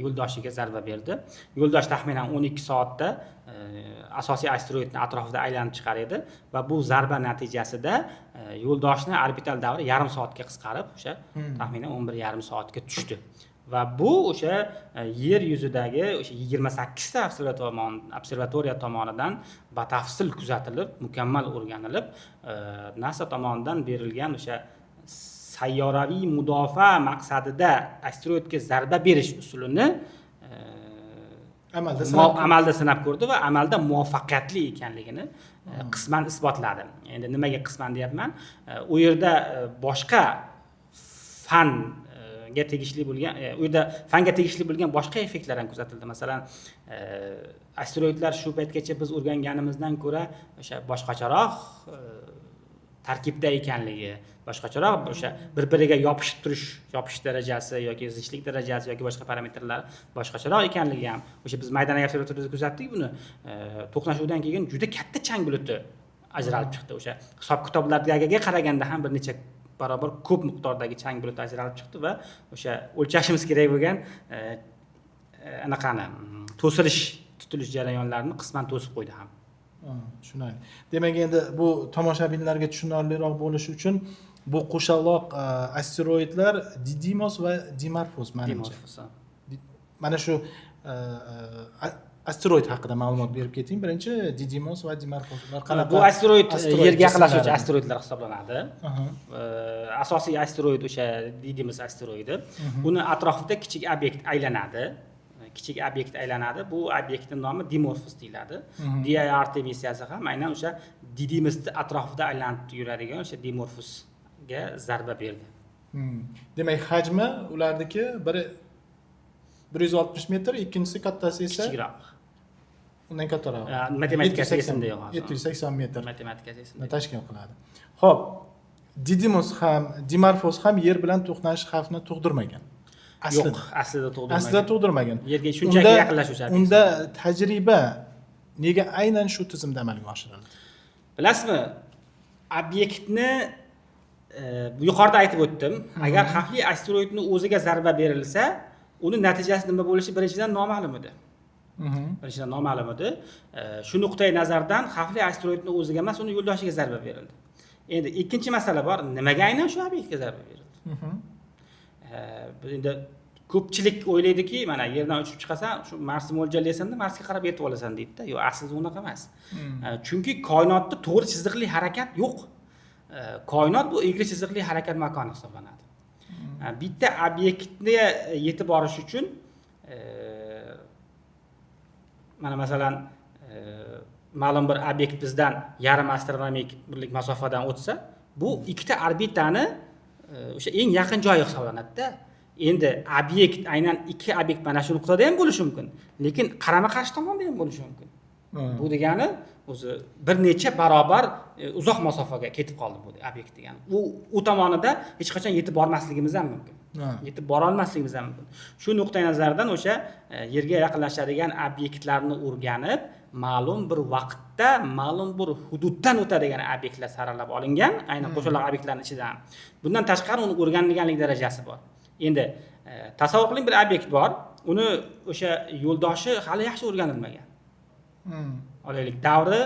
Speaker 2: yo'ldoshiga zarba berdi. Yo'ldosh taxminan 12 soatda asosiy asteroidning atrofida aylanib chiqar edi va bu zarba natijasida yo'ldoshni orbital davri 1,5 soatga qisqarib, o'sha taxminan 11,5 soatga tushdi. Va bu o'sha yer yuzidagi o'sha 28 ta observatoriya tomonidan batafsil kuzatilib, mukammal o'rganilib, NASA tomonidan berilgan o'sha sayyoraviy mudofaa maqsadida asteroidga zarba berish usulini amalda sinab ko'rdi va amalda muvaffaqiyatli ekanligini qisman isbotladi. Endi nimaga qisman deyapman? U yerda boshqa fanga tegishli bo'lgan boshqa effektlar ham kuzatildi. Masalan, asteroidlar shu paytgacha biz o'rganganimizdan ko'ra o'sha boshqacharoq tarkibda ekanligi, boshqacharoq o'sha bir-biriga yopish darajasi yoki zichlik darajasi yoki boshqa parametrlar boshqacharoq ekanligi ham o'sha biz maydoniy observatoriyada kuzatdik buni. To'qnashuvdan keyin juda katta chang buluti ajralib chiqdi. O'sha hisob-kitoblarga qaraganda ham bir necha barobar ko'p miqdordagi chang buluti ajralib chiqdi va o'sha o'lchashimiz kerak bo'lgan anaqani tutilish jarayonlarini qisman to'sib qo'ydi ham.
Speaker 1: Tushunarli. Demak, endi bu tomoshabinlarga tushunarliroq bo'lishi uchun bu qo'shaloq asteroidlar Didymos va Dimorphos menimcha. Mana shu asteroid haqida ma'lumot berib keting. Birinchi Didymos va Dimorphoslar qanaqa?
Speaker 2: Bu asteroid Yerga yaqinlashuvchi asteroidlar hisoblanadi. Asosiy asteroid o'sha Didymos asteroidi. Uni atrofida kichik obyekt aylanadi. Bu obyektning nomi Dimorphos deyiladi. Dia Artemisiyasi ham aynan o'sha Didymosning atrofida aylanib yuradigan o'sha Dimorphosga zarba berdi.
Speaker 1: Demak, hajmi ularniki biri 160 metr, ikkinchisi kattasi esa
Speaker 2: kichikroq.
Speaker 1: Undan kattaroq.
Speaker 2: Matematikasi esimda yo'q hozir.
Speaker 1: 780 metr.
Speaker 2: Matematikasi esimda
Speaker 1: tashkil qiladi. Xo'p, Didymos ham, Dimorphos ham yer bilan to'qnash xavfini tug'dirmagan.
Speaker 2: Yo'q, aslida
Speaker 1: tug'dirmagan.
Speaker 2: Yerga shunchaki yaqinlashuvchi.
Speaker 1: Unda tajriba nega aynan shu tizimda amalga oshirildi?
Speaker 2: Bilasizmi? Obyektni yuqorida aytib o'tdim. Agar xavfli asteroidning o'ziga zarba berilsa, uni natijasi nima bo'lishi birinchidan noma'lum edi. Shu nuqtai nazardan xavfli asteroidning o'ziga emas, uni yo'ldoshiga zarba berildi. Endi ikkinchi masala bor, nimaga aynan shu obyektga zarba berildi? Endi ko'pchilik o'ylaydiki, mana yerdan uchib chiqasan, shu Marsni mo'ljallaysan-da, Marsga qarab yetib olasan deydi-da. Yo'q, aslida unaqa emas. Chunki koinotda to'g'ri chiziqli harakat yo'q. Koinot bu egri chiziqli harakat makoni hisoblanadi. Bitta obyektga yetib borish uchun mana masalan ma'lum bir obyekt bizdan yarim astronomik birlik masofadan o'tsa, bu ikkita orbitani o'sha eng yaqin joyi hisoblanadi-da. Endi obyekt aynan ikki obyekt mana shu nuqtada ham bo'lishi mumkin, lekin qarama-qarshi tomonda ham bo'lishi mumkin. Bu degani o'zi bir necha barobar uzoq masofaga ketib qoldi bu obyekt degani. U tomonida hech qachon yetib bormasligimiz ham mumkin. Yetib bora olmasligimiz ham mumkin. Shu nuqtai nazardan o'sha yerga yaqinlashadigan obyektlarni o'rganib, ma'lum bir vaqtda, ma'lum bir hududdan o'tadigan obyektlar saralab olingan, aynan qo'shaloq obyektlarning ichidan. Bundan tashqari uni o'rganilganlik darajasi bor. Endi tasavvur qiling, bir obyekt bor, uni o'sha yo'ldoshi hali yaxshi o'rganilmagan. Olaylik davri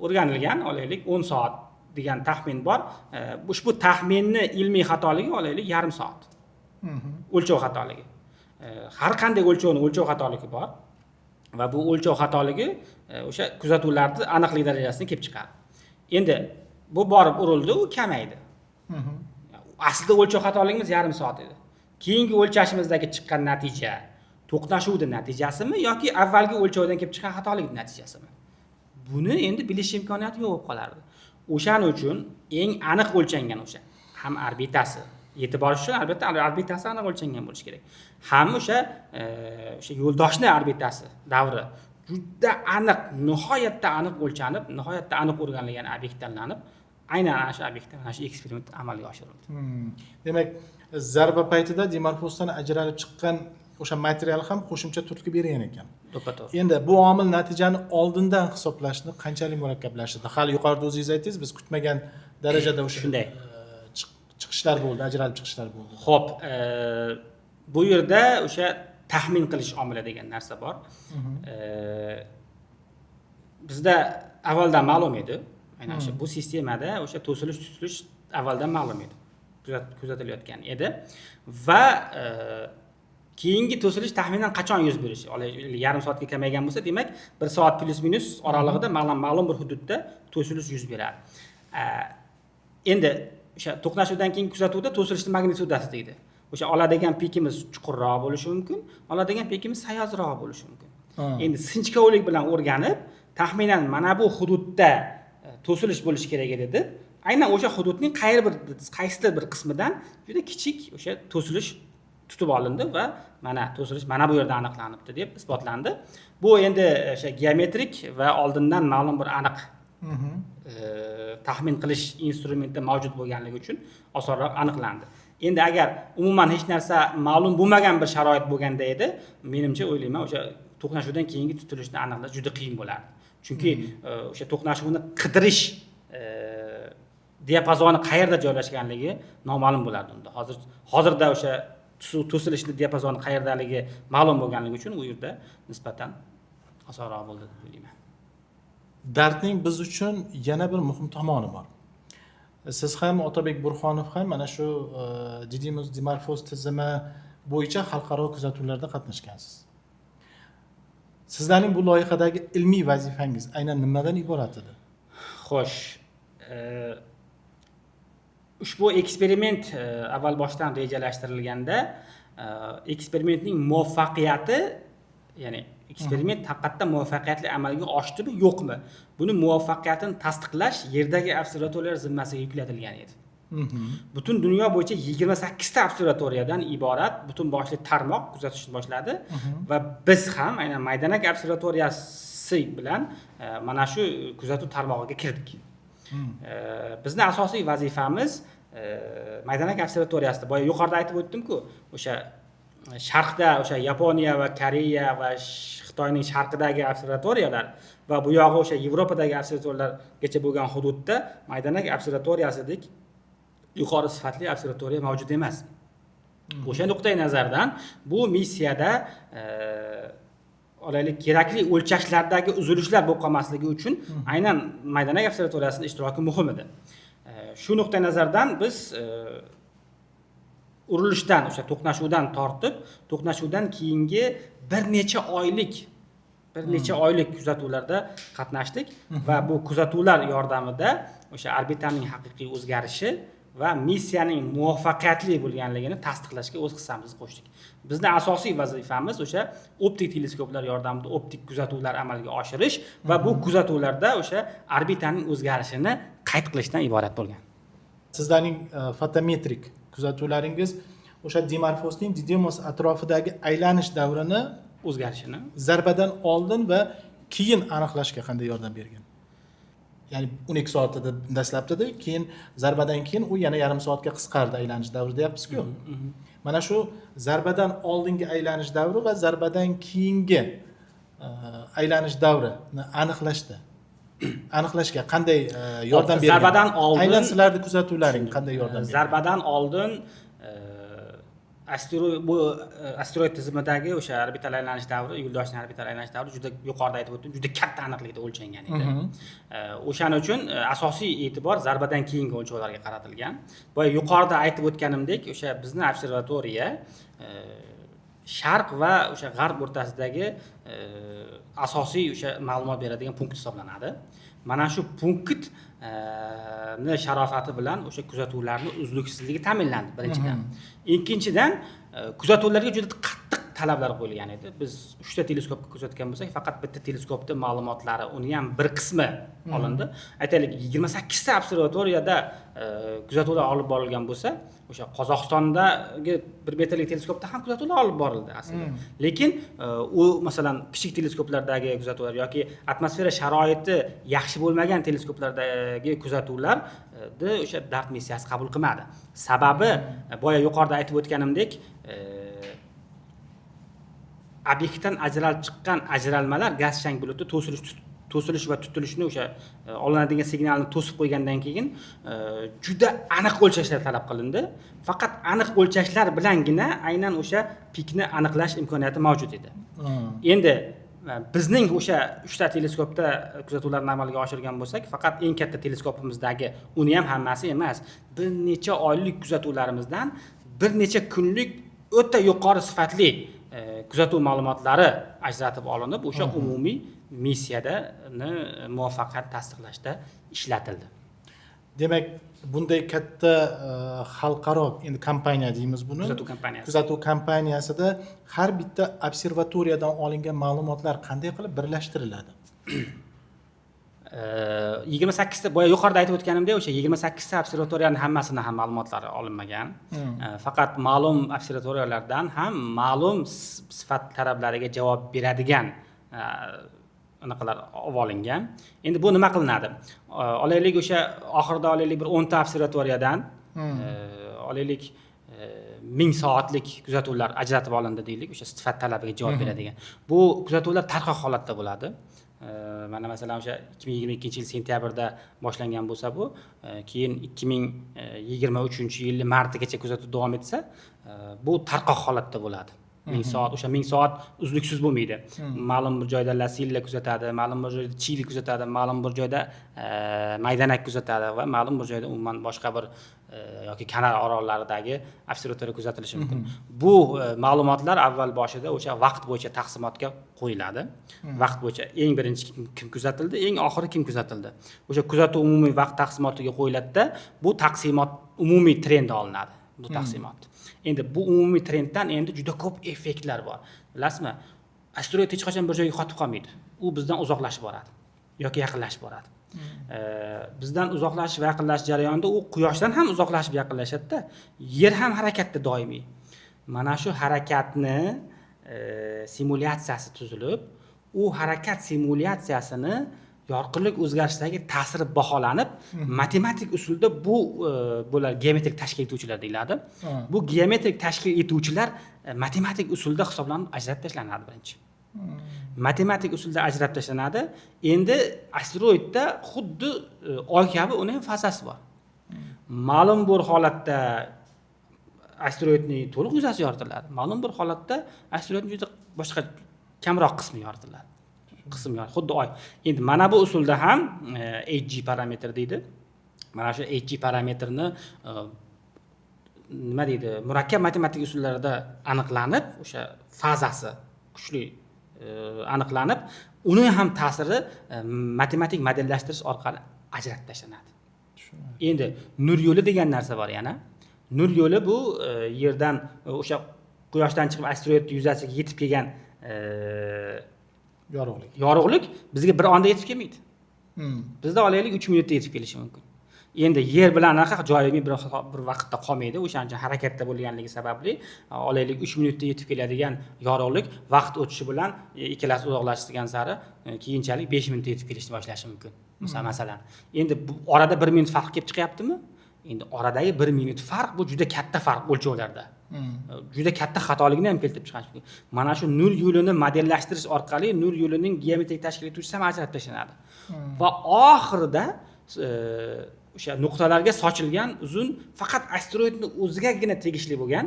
Speaker 2: o'rganilgan, olaylik 10 soat degan taxmin bor. Ushbu taxminni ilmiy xatoligi olaylik 1/2 soat. O'lchov xatoligi. Har qanday o'lchovning o'lchov xatoligi bor va bu o'lchov xatoligi o'sha kuzatuvlarni aniqlik darajasini kelib chiqadi. Endi bu borib urildi, u kamaydi. Aslida o'lchov xatoligimiz 1/2 soat edi. Keyingi o'lchashimizdagi chiqqan natija to'qnashuvning natijasimi yoki avvalgi o'lchovdan kelib chiqqan xatolikning natijasimi? Buni endi bilish imkoniyati yo'q bo'lib qolardi. O'shaning uchun eng aniq o'lchangan o'sha ham orbitasi yetib borish uchun albatta orbitasi aniq o'lchangan bo'lishi kerak. Ham o'sha yo'ldoshni orbitasi davri juda aniq, nihoyatda aniq o'lchanib, nihoyatda aniq o'rganilgan obyekt tanlanib, aynan ana shu obyektda mana shu eksperiment amalga oshirildi.
Speaker 1: Demak, zarba paytida Dimorfosdan ajralib chiqqan o'sha material ham qo'shimcha turtki bergan ekan.
Speaker 2: To'ppa-to'g'ri.
Speaker 1: Endi bu omil natijani oldindan hisoblashni qanchalik murakkablashtirdi? Hali yuqorida o'zingiz aytdingiz, biz kutmagan darajada o'sha
Speaker 2: shunday
Speaker 1: chiqishlar bo'ldi, ajralib chiqishlar bo'ldi.
Speaker 2: Xo'p, bu yerda o'sha taxmin qilish omili degan narsa bor. Bizda avvaldan ma'lum edi. Aynan shu bu sistemada o'sha to'silish tutilish avvaldan ma'lum edi. Kuzatilayotgan edi va keyingi to'silish taxminan qachon yuz berishi, 1/2 soatga kamaygan bo'lsa, demak 1 soat plus minus oralig'ida ma'lum bir hududda to'silish yuz beradi. Endi o'sha to'qnashuvdan keyingi kuzatuvda to'silishning magnitudasi deydi. O'sha oladigan pikimiz chuqurroq bo'lishi mumkin, oladigan pikimiz sayozroq bo'lishi mumkin. Endi sinchkovlik bilan o'rganib, taxminan mana bu hududda to'silish bo'lishi kerak edi deb, aynan o'sha hududning qaysidir bir qismidan juda kichik o'sha to'silish tutib olindi va mana to'silish mana bu yerda aniqlanibdi deb isbotlandi. Bu endi o'sha geometrik va oldindan ma'lum bir aniq taxmin qilish instrumenti mavjud bo'lganligi uchun osonroq aniqlandi. Endi agar umuman hech narsa ma'lum bo'lmagan bir sharoit bo'lganda edi, menimcha o'ylayman o'sha to'qnashuvdan keyingi tutilishni aniqlash juda qiyin bo'lardi. Chunki o'sha to'qnashuvni qidirish diapazoni qayerda joylashganligi noma'lum bo'lardi unda. Hozirda o'sha to'silishni diapazoni qayerdaligi ma'lum bo'lganligi uchun u yerda nisbatan osonroq bo'ldi deb o'ylayman.
Speaker 1: Dardning biz uchun yana bir muhim tomoni bor. Siz ham Otabek Burxonov ham mana shu Dimorfos tizimi bo'yicha xalqaro kuzatuvlarda qatnashgansiz. Sizlarning bu loyihadagi ilmiy vazifangiz aynan nimadan iborat edi?
Speaker 2: Xo'sh, ushbu eksperiment avval boshdan rejalashtirilganda eksperimentning muvaffaqiyati, ya'ni eksperiment haqiqatdan muvaffaqiyatli amalga oshdimi, yo'qmi? Buni muvaffaqiyatini tasdiqlash yerdagi observatoriyalar zimmasiga yuklatilgan edi. Butun dunyo bo'yicha 28 ta observatoriyadan iborat butun boshli tarmoq kuzatishni boshladi va biz ham aynan Maydanak observatoriyasi bilan mana shu kuzatuv tarmog'iga kirdik. Bizning asosiy vazifamiz Maydanak observatoriyasida boya yuqorida aytib o'tdim-ku, o'sha sharqda o'sha Yaponiya va Koreya va Xitoyning sharqidagi observatoriyalar va bu yog'i o'sha Yevropadagi observatoriyalargacha bo'lgan hududda Maydanak observatoriyasidek yuqori sifatli observatoriya mavjud emas. O'sha nuqtai nazardan bu missiyada olaylik kerakli o'lchashlardagi uzilishlar bo'lib qolmasligi uchun aynan Maydanak observatoriyasining ishtiroki muhim edi. Shu nuqtai nazardan biz urilishdan, o'sha to'qnashuvdan tortib, to'qnashuvdan keyingi bir necha oylik kuzatuvlarda qatnashdik va bu kuzatuvlar yordamida o'sha orbitaning haqiqiy o'zgarishi va missiyaning muvaffaqiyatli bo'lganligini tasdiqlashga o'z hissamizni qo'shdik. Bizning asosiy vazifamiz o'sha optik teleskoplar yordamida optik kuzatuvlar amalga oshirish va bu kuzatuvlarda o'sha orbitaning o'zgarishini qayd qilishdan iborat bo'lgan.
Speaker 1: Sizlarning fotometrik kuzatuvlaringiz o'sha Dimorfosning Didymos atrofidagi aylanish davrini
Speaker 2: o'zgarishini
Speaker 1: zarbadan oldin va keyin aniqlashga qanday yordam bergan? Ya'ni 12 soatda dastlabda, keyin zarbadan keyin u yana yarim soatga qisqardi aylanish davri deyapsiz-ku. Mana shu zarbadan oldingi aylanish davri va zarbadan keyingi aylanish davrini aniqlashga qanday yordam bergan?
Speaker 2: Zarbadan oldin
Speaker 1: aynan sizlarning kuzatuvlaring qanday yordam bergan?
Speaker 2: Zarbadan oldin bu asteroid tizimidagi o'sha orbital aylanish davri, yo'ldoshning orbital aylanish davri juda yuqorida aytib o'tdim, juda katta aniqlikda o'lchangan edi. O'shaning uchun asosiy e'tibor zarbadan keyingi o'lchovlarga qaratilgan. Boya yuqorida aytib o'tganimdek, o'sha bizning observatoriya sharq va o'sha g'arb o'rtasidagi asosiy o'sha ma'lumot beradigan punkt hisoblanadi. Mana shu punkt ni sharofati bilan o'sha kuzatuvlarni uzluksizligi ta'minlandi birinchidan. Ikkinchidan kuzatuvlarga juda qattiq talablar qo'yilgan edi. Biz 3 ta teleskopga kuzatgan bo'lsak, faqat bitta teleskopning ma'lumotlari, uni ham bir qismi olindi. Aytaylik, 28 ta observatoriyada kuzatuvlar olib borilgan bo'lsa, o'sha Qozog'istondagi 1 metrlik teleskopda ham kuzatuvlar olib borildi aslida. Lekin u masalan kichik teleskoplardagi kuzatuvlar yoki atmosfera sharoiti yaxshi bo'lmagan teleskoplardagi kuzatuvlarni o'sha DART missiyasi qabul qilmadi. Sababi boya yuqorida aytib o'tganimdek, obyektdan ajralib chiqqan ajralmalar gaz chang buluti to'silish va tutilishni o'sha olinadigan signalni to'sib qo'ygandan keyin juda aniq o'lchashlar talab qilindi. Faqat aniq o'lchashlar bilangina aynan o'sha pikni aniqlash imkoniyati mavjud edi. Endi bizning o'sha 3 ta teleskopda kuzatuvlarni amalga oshirgan bo'lsak, faqat eng katta teleskopimizdagi, uni ham hammasi emas, bir necha oylik kuzatuvlarimizdan bir necha kunlik o'ta yuqori sifatli kuzatuv ma'lumotlari ajratib olinib, o'sha umumiy missiyani muvaffaqiyat tasdiqlashda ishlatildi.
Speaker 1: Demak, bunday katta xalqaro endi kompaniya deymiz buni.
Speaker 2: Kuzatuv kompaniyasi.
Speaker 1: Kuzatuv kompaniyasida har bitta observatoriyadan olingan ma'lumotlar qanday qilib birlashtiriladi?
Speaker 2: 28 ta boya yuqorida aytib o'tganimdek, o'sha 28 ta observatoriyaning hammasini ham ma'lumotlari olinmagan. Faqat ma'lum observatoriyalardan ham ma'lum sifat talablariga javob beradigan anaqalar olib olingan. Endi bu nima qilinadi? Olaylik o'sha oxirida olaylik bir 10 ta observatoriyadan olaylik 1000 soatlik kuzatuvlar ajratib olindi deylik, o'sha sifat talabiga javob beradigan. Bu kuzatuvlar tarqoq holatda bo'ladi. Mana masalan o'sha 2022-yil sentyabrda boshlangan bo'lsa bu, keyin 2023-yil martigacha kuzatuv davom etsa, bu tarqoq holatda bo'ladi. 1000 soat, o'sha 1000 soat uzluksiz bo'lmaydi. Ma'lum bir joyda lasilla kuzatadi, ma'lum bir joyda chili kuzatadi, ma'lum bir joyda maydanak kuzatadi va ma'lum bir joyda umuman boshqa bir yoki Kanar orollaridagi observatoriya kuzatilishi mumkin. Bu ma'lumotlar avval boshida o'sha vaqt bo'yicha taqsimotga qo'yiladi. Vaqt bo'yicha eng birinchi kim kuzatildi, eng oxiri kim kuzatildi. O'sha kuzatuv umumiy vaqt taqsimotiga qo'yiladida, bu taqsimot umumiy trend olinadi. Bu taqsimot. Endi bu umumiy trenddan endi juda ko'p effektlar bor. Bilasizmi? Asteroid hech qachon bir joyga qotib qolmaydi. U bizdan uzoqlashib boradi yoki yaqinlashib boradi. Bizdan uzoqlashish va yaqinlashish jarayonida u quyoshdan ham uzoqlashib yaqinlashadi-da. Yer ham harakatda doimiy. Mana shu harakatni simulyatsiyasi tuzilib, u harakat simulyatsiyasini yorqinlik o'zgarishdagi ta'siri baholanib, matematik usulda bu bular geometrik tashkil etuvchilar deyiladi. Bu geometrik tashkil etuvchilar matematik usulda hisoblanib ajratib tashlanadi birinchi. Matematik usulda ajratib tashlanadi. Endi asteroidda xuddi oy kabi uni ham fazasi bor. Ma'lum bir holatda asteroidning to'liq yuzasi yoritiladi. Ma'lum bir holatda asteroidning juda boshqa kamroq qismi yoritiladi. Xuddi oy. Endi mana bu usulda ham Hg parametr deydi. Mana shu Hg parametrni nima deydi? Murakkab matematik usullarda aniqlanib, o'sha fazasi kuchli aniqlanib, uni ham ta'siri matematik modellashtirish orqali ajratib tashlanadi. Endi nur yo'li degan narsa bor yana. Nur yo'li bu yerdan o'sha quyoshdan chiqib asteroid yuzasiga yetib kelgan yorug'lik bizga bir onda yetib kelmaydi. Bizda olaylik 3 minutda yetib kelishi mumkin. Endi yer bilan anaqa joyimiy bir vaqtda qolmaydi. O'shancha harakatda bo'lganligi sababli olaylik 3 minutda yetib keladigan yorug'lik vaqt o'tishi bilan ikkalasi uzoqlashgan sari keyinchalik 5 minutda yetib kelishni boshlashi mumkin. Masalan, endi orada 1 minut farq kelib chiqyaptimi? Endi oradagi 1 minut farq bu juda katta farq o'lchovlarda. Juda katta xatolikni ham keltirib chiqarish mumkin. Mana shu nur yo'lini modellashtirish orqali nur yo'lining geometrik tashkil etuvchisi ham ajratib tashlanadi. Va oxirida o'sha nuqtalarga sochilgan uzun faqat asteroidning o'zigagina tegishli bo'lgan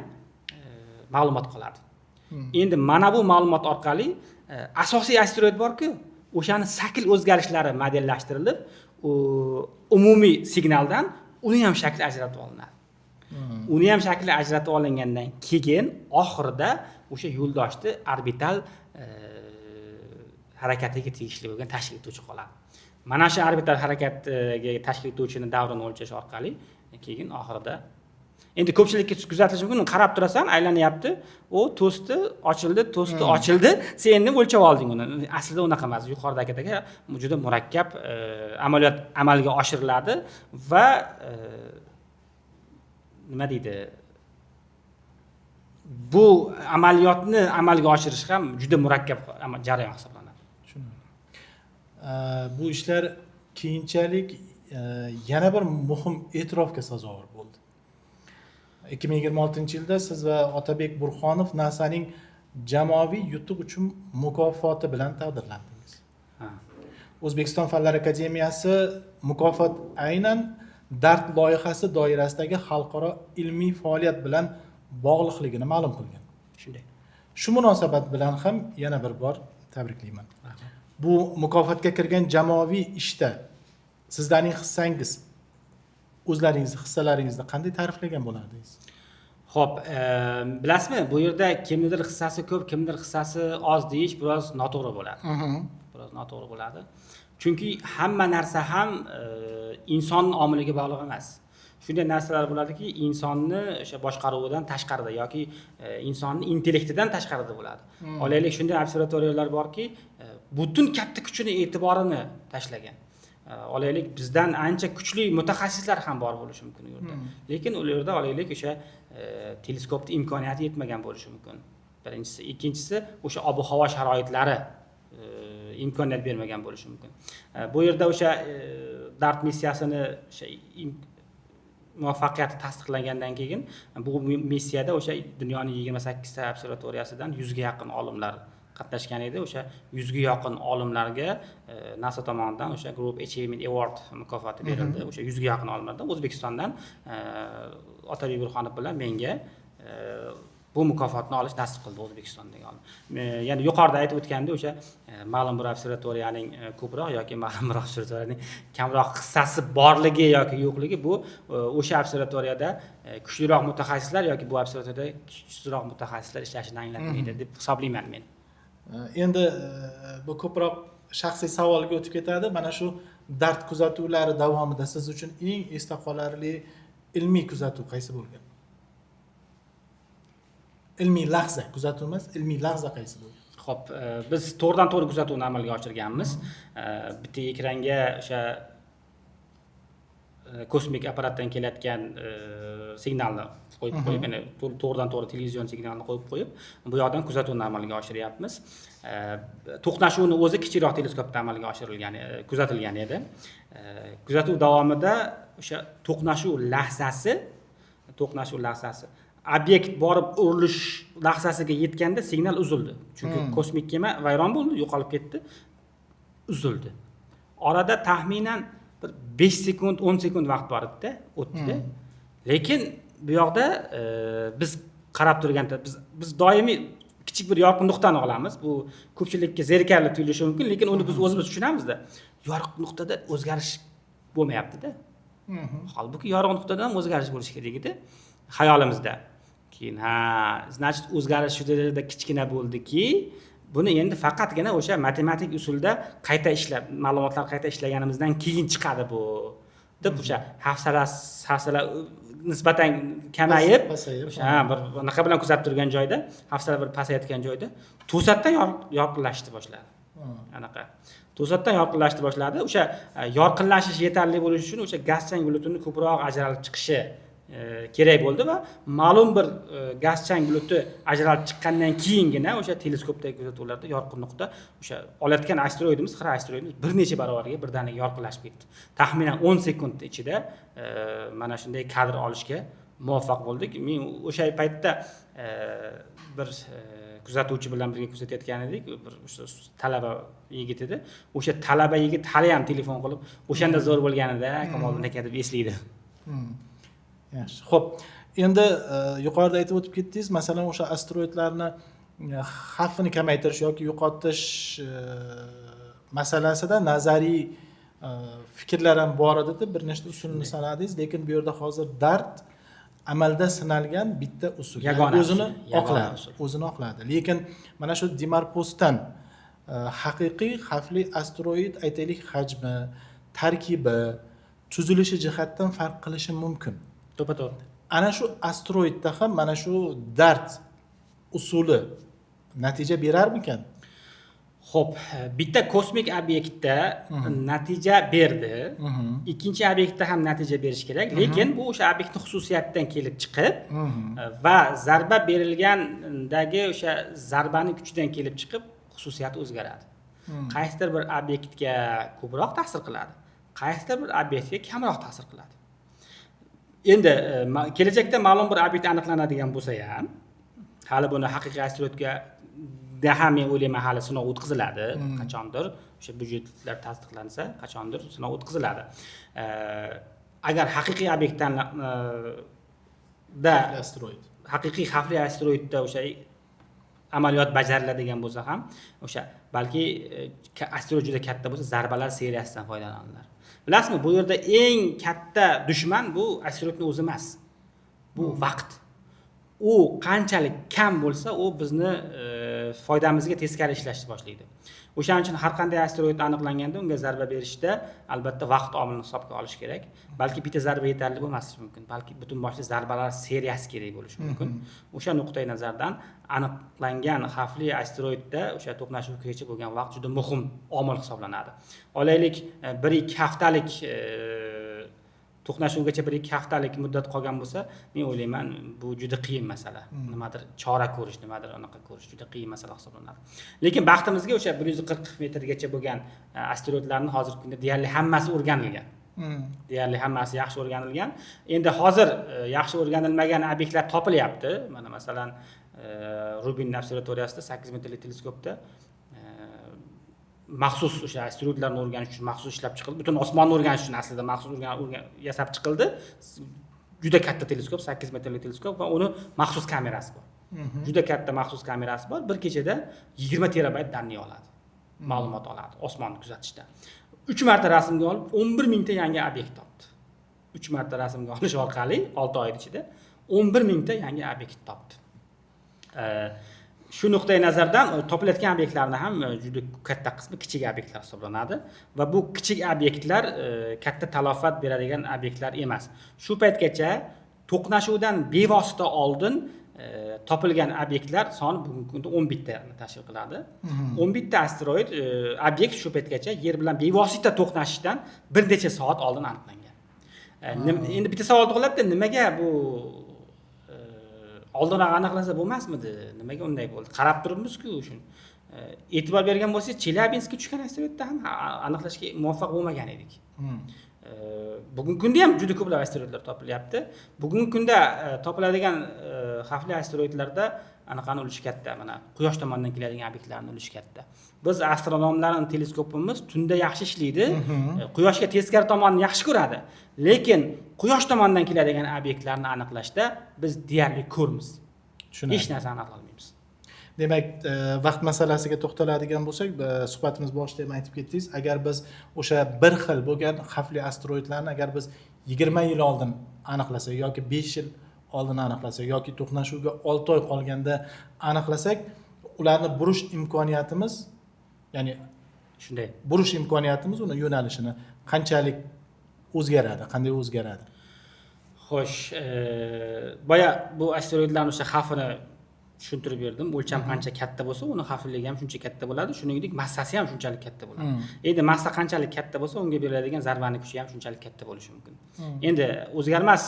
Speaker 2: ma'lumot qoladi. Endi mana bu ma'lumot orqali asosiy asteroid bor-ku, o'shani shakl o'zgarishlari modellashtirilib, umumiy signaldan uni ham shakli ajratib olinadi. Uni ham shakli ajratib olingandan keyin oxirida o'sha yo'ldoshni orbital harakatiga tegishli bo'lgan tashkil etuvchi qoladi. Mana shu orbital harakatga tashkil etuvchini davrini o'lchash orqali keyin oxirida endi ko'pchilikka kuzatilishi mumkin, qarab turasan, aylanyapti, u to'sti ochildi, sen endi o'lchab olding uni. Aslida unaqa emas. Yuqoridagidek juda murakkab amaliyot amalga oshiriladi va nima deydi? Bu amaliyotni amalga oshirish ham juda murakkab jarayon hisoblanadi.
Speaker 1: Bu ishlar keyinchalik yana bir muhim e'tirofga sazovor bo'ldi. 2026-yilda siz va Otabek Burxonov NASAning jamoaviy yutuq uchun mukofoti bilan taqdirlandingiz. O'zbekiston Fanlar akademiyasi mukofot aynan DART loyihasi doirasidagi xalqaro ilmiy faoliyat bilan bog'liqligini ma'lum qilgan.
Speaker 2: Shunday.
Speaker 1: Shu munosabat bilan ham yana bir bor tabriklayman. Bu mukofotga kirgan jamoaviy ishda sizlarning hissangiz, o'zlaringizni hissalaringizni qanday ta'riflagan bo'lardingiz?
Speaker 2: Xo'p, bilasizmi, bu yerda kimnidir hissasi ko'p, kimnidir hissasi oz deyish biroz noto'g'ri bo'ladi. Biroz noto'g'ri bo'ladi. Chunki hamma narsa ham inson omiliga bog'liq emas. Shunday narsalar bo'ladiki, insonni o'sha boshqaruvidan tashqarida yoki insonni intellektidan tashqarida bo'ladi. Olaylik, shunday observatoriyalar borki, butun katta kuchini, e'tiborini tashlagan. Olaylik, bizdan ancha kuchli mutaxassislar ham bor bo'lishi mumkin u yerda. Lekin u yerda olaylik o'sha teleskopning imkoniyati yetmagan bo'lishi mumkin. Birinchisi, ikkinchisi o'sha ob-havo sharoitlari imkoniyat bermagan bo'lishi mumkin. Bu yerda o'sha DART missiyasini o'sha muvaffaqiyati tasdiqlangandan keyin bu missiyada o'sha dunyoning 28 ta observatoriyasidan 100 ga yaqin olimlar qatnashgan edi. O'sha 100 ga yaqin olimlarga NASA tomonidan o'sha Group Achievement Award mukofoti berildi. O'sha 100 ga yaqin olimlardan O'zbekistondan Otabek Burxonov bilan menga bu mukofotni olish nasib qildi O'zbekistondagi olim. Ya'ni yuqorida aytib o'tganda o'sha ma'lum bir observatoriyaning ko'proq yoki ma'lum bir observatoriyaning kamroq hissasi borligi yoki yo'qligi bu o'sha observatoriyada kuchliroq mutaxassislar yoki bu observatoriyada kuchsizroq mutaxassislar ishlashini anglatmaydi deb hisoblayman men.
Speaker 1: Endi bu ko'proq shaxsiy savolga o'tib ketadi. Mana shu DART kuzatuvlari davomida siz uchun eng esda qolarli ilmiy kuzatuv qaysi bo'lgan? Ilmiy lahza, kuzatuv emas, ilmiy lahza qaysi bo'lgan?
Speaker 2: Xo'p, biz to'g'ridan to'g'ri kuzatuvni amalga oshirganmiz. Bitta ekranga o'sha kosmik apparatdan kelayotgan signalni qo'yib, ya'ni to'g'ridan to'g'ri televizion signalni qo'yib, bu yoqdan kuzatuvni amalga oshiryapmiz. To'qnashuvni o'zi kichikroq teleskopda amalga oshirilgan, kuzatilgan edi. Kuzatuv davomida o'sha to'qnashuv lahzasi obyekt borib urilish lahzasiga yetganda signal uzildi. Chunki kosmik kema vayron bo'ldi, yo'qolib ketdi, uzildi. Orada taxminan 5 sekund, 10 sekund vaqt bor edi, o'tdi. Lekin bu yoqda biz qarab turganda biz doimiy kichik bir yorqin nuqtani olamiz. Bu ko'pchilikka zerikarli tuyulishi mumkin, lekin uni biz o'zimiz tushunamizda. Yorqin nuqtada o'zgarish bo'lmayapti-da. Holbuki yorqin nuqtada ham o'zgarish bo'lishi kerak edi xayolimizda. Keyin значит o'zgarish shu darajada kichkina bo'ldiki, buni endi faqatgina o'sha matematik usulda qayta ishlab, ma'lumotlar qayta ishlaganimizdan keyin chiqadi bu. Deb o'sha hafsala nisbatan kamayib, o'sha bir naqa bilan kuzatib turgan joyda, hafsala bir pasayotgan joyda to'satdan yorqinlashni boshladi. Anaqa. To'satdan yorqinlashni boshladi. O'sha yorqinlashish yetarli bo'lishi uchun o'sha gazchang bulutini ko'proq ajralib chiqishi kerak bo'ldi va ma'lum bir gazchang buluti ajralib chiqqandan keyingina o'sha teleskopdagi kuzatuvlarda yorqin nuqta o'sha olayotgan asteroidimiz, xira asteroidimiz bir necha barobarga birdaniga yorqinlashib ketdi. Taxminan 10 sekund ichida mana shunday kadr olishga muvaffaq bo'ldik. Men o'sha paytda bir kuzatuvchi bilan birga kuzatayotgan edik. Bir talaba yigit edi. O'sha talaba yigit hali ham telefon qilib, o'shanda zo'r bo'lganida Kamoliddin aka deb eslaydi.
Speaker 1: Yaxshi. Xo'p, endi yuqorida aytib o'tib ketdingiz, masalan o'sha asteroidlarni xavfini kamaytirish yoki yo'qotish masalasida nazariy fikrlar ham bor edi, bir nechta usulni sanadingiz, lekin bu yerda hozir dard amalda sinalgan bitta usul.
Speaker 2: Yagona
Speaker 1: o'zini
Speaker 2: usul, yagona
Speaker 1: oqladi,
Speaker 2: usul.
Speaker 1: o'zini oqladi. Lekin mana shu Dimarpostdan haqiqiy xavfli asteroid, aytaylik, hajmi, tarkibi, tuzilishi jihatdan farq qilishi mumkin.
Speaker 2: To'ppa-to'g'ri.
Speaker 1: Ana shu asteroidda ham mana shu dard usuli natija berarmikan?
Speaker 2: Xo'p, bitta kosmik obyektda natija berdi. Ikkinchi obyektda ham natija berish kerak, lekin bu o'sha obyektning xususiyatidan kelib chiqib va zarba berilgandagi o'sha zarbaning kuchidan kelib chiqib xususiyati o'zgaradi. Qaysidir bir obyektga ko'proq ta'sir qiladi, qaysidir bir obyektga kamroq ta'sir qiladi. Endi kelajakda ma'lum bir obyekt aniqlanadigan bo'lsa ham, hali buni haqiqiy asteroidga ham men o'ylayman hali sinov o'tkaziladi, qachondir o'sha byudjetlar tasdiqlansa, qachondir sinov o'tkaziladi. Agar haqiqiy obyektdan
Speaker 1: Asteroid.
Speaker 2: haqiqiy xavfli asteroidda o'sha amaliyot bajariladigan bo'lsa ham, o'sha balki asteroid juda katta bo'lsa, zarbalar seriyasidan foydalaniladi. Bilasizmi, bu yerda eng katta dushman bu asteroidning o'zi emas. Bu vaqt. U qanchalik kam bo'lsa, u bizni foydamizga teskari ishlashni boshlaydi. O'shaning uchun har qanday asteroid aniqlanganda unga zarba berishda albatta vaqt omilini hisobga olish kerak. Balki bitta zarba yetarli bo'lmasligi mumkin, balki butun boshli zarbalar seriyasi kerak bo'lishi mumkin. O'sha nuqtai nazardan aniqlangan xavfli asteroidda o'sha to'qnashuvgacha bo'lgan vaqt juda muhim omil hisoblanadi. Olaylik 1-2 haftalik to'qnashuvgacha 1-2 haftalik muddat qolgan bo'lsa, men o'ylayman bu juda qiyin masala. Nimadir chora ko'rish, nimadir anaqa ko'rish juda qiyin masala hisoblanadi. Lekin baxtimizga o'sha 140 metrgacha bo'lgan asteroidlarning hozirgi kunda deyarli hammasi o'rganilgan. Deyarli hammasi yaxshi o'rganilgan. Endi hozir yaxshi o'rganilmagan obyektlar topilyapti. Mana masalan Rubin observatoriyasida 8 metrli teleskopda maxsus o'sha asteroidlarni o'rganish uchun maxsus ishlab chiqildi. Butun osmonni o'rganish uchun aslida maxsus yasab chiqildi. Juda katta teleskop, 8 metrli teleskop va uni maxsus kamerasi bor. Juda katta maxsus kamerasi bor. Bir kechada 20 terabayt danni oladi. Ma'lumot oladi osmonni kuzatishda. 3 marta rasmga olib 11 mingta yangi obyekt topdi. 3 marta rasmga olish orqali 6 oy ichida 11 mingta yangi obyekt topdi. Shu nuqtai nazardan topilayotgan obyektlarning ham juda katta qismi kichik obyektlar hisoblanadi va bu kichik obyektlar katta talofat beradigan obyektlar emas. Shu paytgacha to'qnashuvdan bevosita oldin topilgan obyektlar soni bugungi kunda 11 tani tashkil qiladi. 11 ta asteroid obyekt shu paytgacha yer bilan bevosita to'qnashishdan bir necha soat oldin aniqlangan. Endi bitta savol tug'iladi, nimaga bu oldinroq aniqlasa bo'lmasmidi? Nimaga unday bo'ldi? Qarab turibmiz-ku shun. E'tibor bergan bo'lsangiz, Chelyabinskga tushgan asteroidda ham aniqlashga muvaffaq bo'lmagan edik. Bugungi kunda ham juda ko'plab asteroidlar topilyapti. Bugungi kunda topiladigan xavfli asteroidlarda anaqani ulushi katta. Mana Quyosh tomonidan keladigan obyektlarning ulushi katta. Biz astronomlarning teleskopimiz tunda yaxshi ishlaydi. Quyoshga teskari tomonni yaxshi ko'radi. Lekin Quyosh tomonidan keladigan obyektlarni aniqlashda biz deyarli ko'rmiz. Hech narsa aniqlay olmaymiz.
Speaker 1: Demak, vaqt masalasiga to'xtaladigan bo'lsak, suhbatimiz boshida ham aytib ketdingiz, agar biz o'sha bir xil bo'lgan xavfli asteroidlarni agar biz 20 yil oldin aniqlasak yoki 5 yil oldin aniqlasak yoki to'qnashuvga 6 oy qolganda aniqlasak, ularni burish imkoniyatimiz, ya'ni
Speaker 2: shunday
Speaker 1: burish imkoniyatimiz, uni yo'nalishini qanchalik o'zgaradi, qanday o'zgaradi?
Speaker 2: Xo'sh, boya bu asteroidlarning o'sha xavfini tushuntirib berdim. O'lcham qancha katta bo'lsa, uni xavfliligi ham shuncha katta bo'ladi. Shuningdek, massasi ham shunchalik katta bo'ladi. Endi massa qanchalik katta bo'lsa, unga beriladigan zarbaning kuchi ham shunchalik katta bo'lishi mumkin. Endi o'zgarmas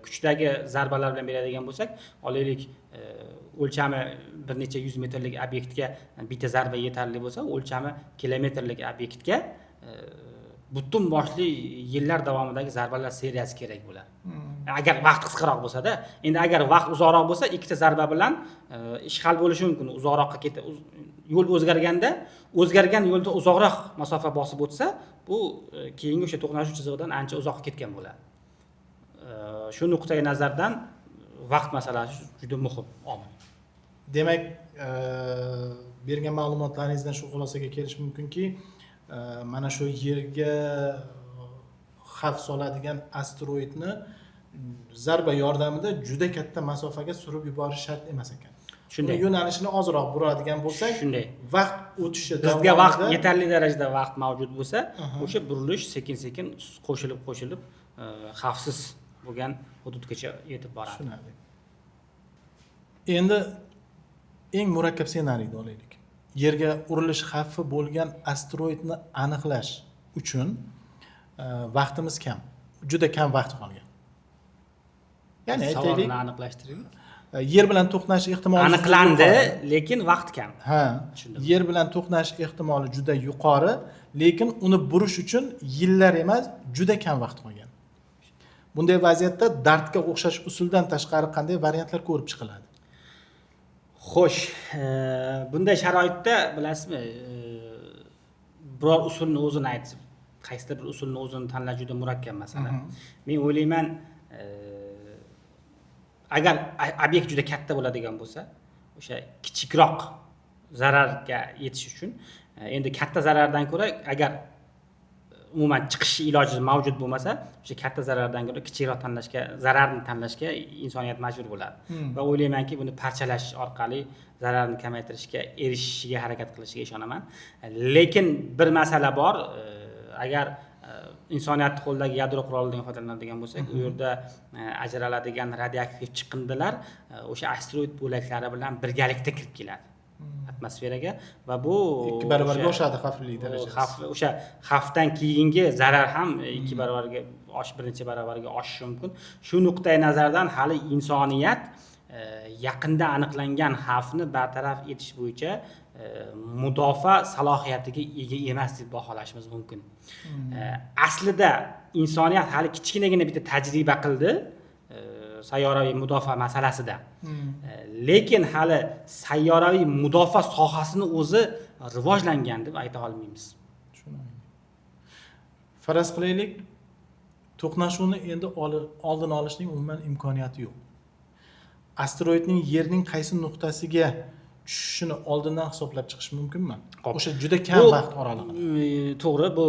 Speaker 2: kuchdagi zarbalar bilan beradigan bo'lsak, olaylik o'lchami bir necha 100 metrlik obyektga bitta zarba yetarli bo'lsa, o'lchami kilometrlik obyektga butun boshli yillar davomidagi zarbalar seriyasi kerak bo'ladi. Agar vaqt qisqaroq bo'lsa-da, endi agar vaqt uzoqroq bo'lsa, ikkita zarba bilan ish hal bo'lishi mumkin. Uzoqroqqa yo'l o'zgargan yo'lda uzoqroq masofa bosib o'tsa, bu keyingi o'sha to'qnashuv chizig'idan ancha uzoqqa ketgan bo'ladi. shu nuqtai nazardan vaqt masalasi juda muhim omil.
Speaker 1: Demak, bergan ma'lumotlaringizdan shu xulosaga kelish mumkinki, mana shu yerga xavf soladigan asteroidni zarba yordamida juda katta masofaga surib yuborish shart emas ekan.
Speaker 2: Shunday.
Speaker 1: Uni yo'nalishini ozroq buradigan bo'lsak,
Speaker 2: Shunday.
Speaker 1: vaqt o'tishi
Speaker 2: Bizga vaqt
Speaker 1: davomida
Speaker 2: yetarli darajada vaqt mavjud bo'lsa, o'sha burilish sekin-sekin qo'shilib xavfsiz bo'lgan hududgacha yetib boradi.
Speaker 1: tushunarli. Endi eng murakkab ssenariyni olaylik. Yerga urilish xavfi bo'lgan asteroidni aniqlash uchun vaqtimiz kam. Juda kam vaqt qolgan. Ya'ni aytaylik,
Speaker 2: Savolni aniqlashtiring.
Speaker 1: yer bilan to'qnash ehtimoli
Speaker 2: Aniqlandi,
Speaker 1: yuqori.
Speaker 2: lekin vaqt kam.
Speaker 1: Ha,
Speaker 2: Tushundim.
Speaker 1: yer bilan to'qnash ehtimoli juda yuqori, lekin uni burish uchun yillar emas, juda kam vaqt qolgan. Bunday vaziyatda dardga o'xshash usuldan tashqari qanday variantlar ko'rib chiqiladi?
Speaker 2: Xo'sh, bunday sharoitda bilasizmi, biror usulni o'zini aytib, qaysidir bir usulni o'zini tanlash juda murakkab masala. Men o'ylayman, agar obyekt juda katta bo'ladigan bo'lsa, o'sha kichikroq zararga yetish uchun, endi katta zarardan ko'ra agar umuman chiqish iloji mavjud bo'lmasa, o'sha katta zarardan ko'ra kichikroq tanlashga, zararni tanlashga insoniyat majbur bo'ladi. Va o'ylaymanki, buni parchalash orqali zararni kamaytirishga erishishiga harakat qilishiga ishonaman. Lekin bir masala bor, agar insoniyatning qo'lidagi yadro qurollaridan foydalanadigan bo'lsak, u yerda ajraladigan radioaktiv chiqindilar o'sha asteroid bo'laklari bilan birgalikda kirib keladi atmosferaga va bu
Speaker 1: 2 barobarga oshadi xavflilik darajasi.
Speaker 2: O'sha xavfdan keyingi zarar ham 2 barobarga bir necha barobarga oshishi mumkin. Shu nuqtai nazardan hali insoniyat yaqinda aniqlangan xavfni bartaraf etish bo'yicha mudofaa salohiyatiga ega emas deb baholashimiz mumkin. Aslida insoniyat hali kichkinagina bitta tajriba qildi sayyoraviy mudofaa masalasida. Lekin hali sayyoraviy mudofaa sohasini o'zi rivojlangan deb ayta olmaymiz.
Speaker 1: Tushunarli. Faraz qilaylik, to'qnashuvni endi oldini olishning umuman imkoniyati yo'q. Asteroidning yerning qaysi nuqtasiga tushishini oldindan hisoblab chiqish mumkinmi? O'sha juda kam vaqt oralig'ida.
Speaker 2: To'g'ri, bu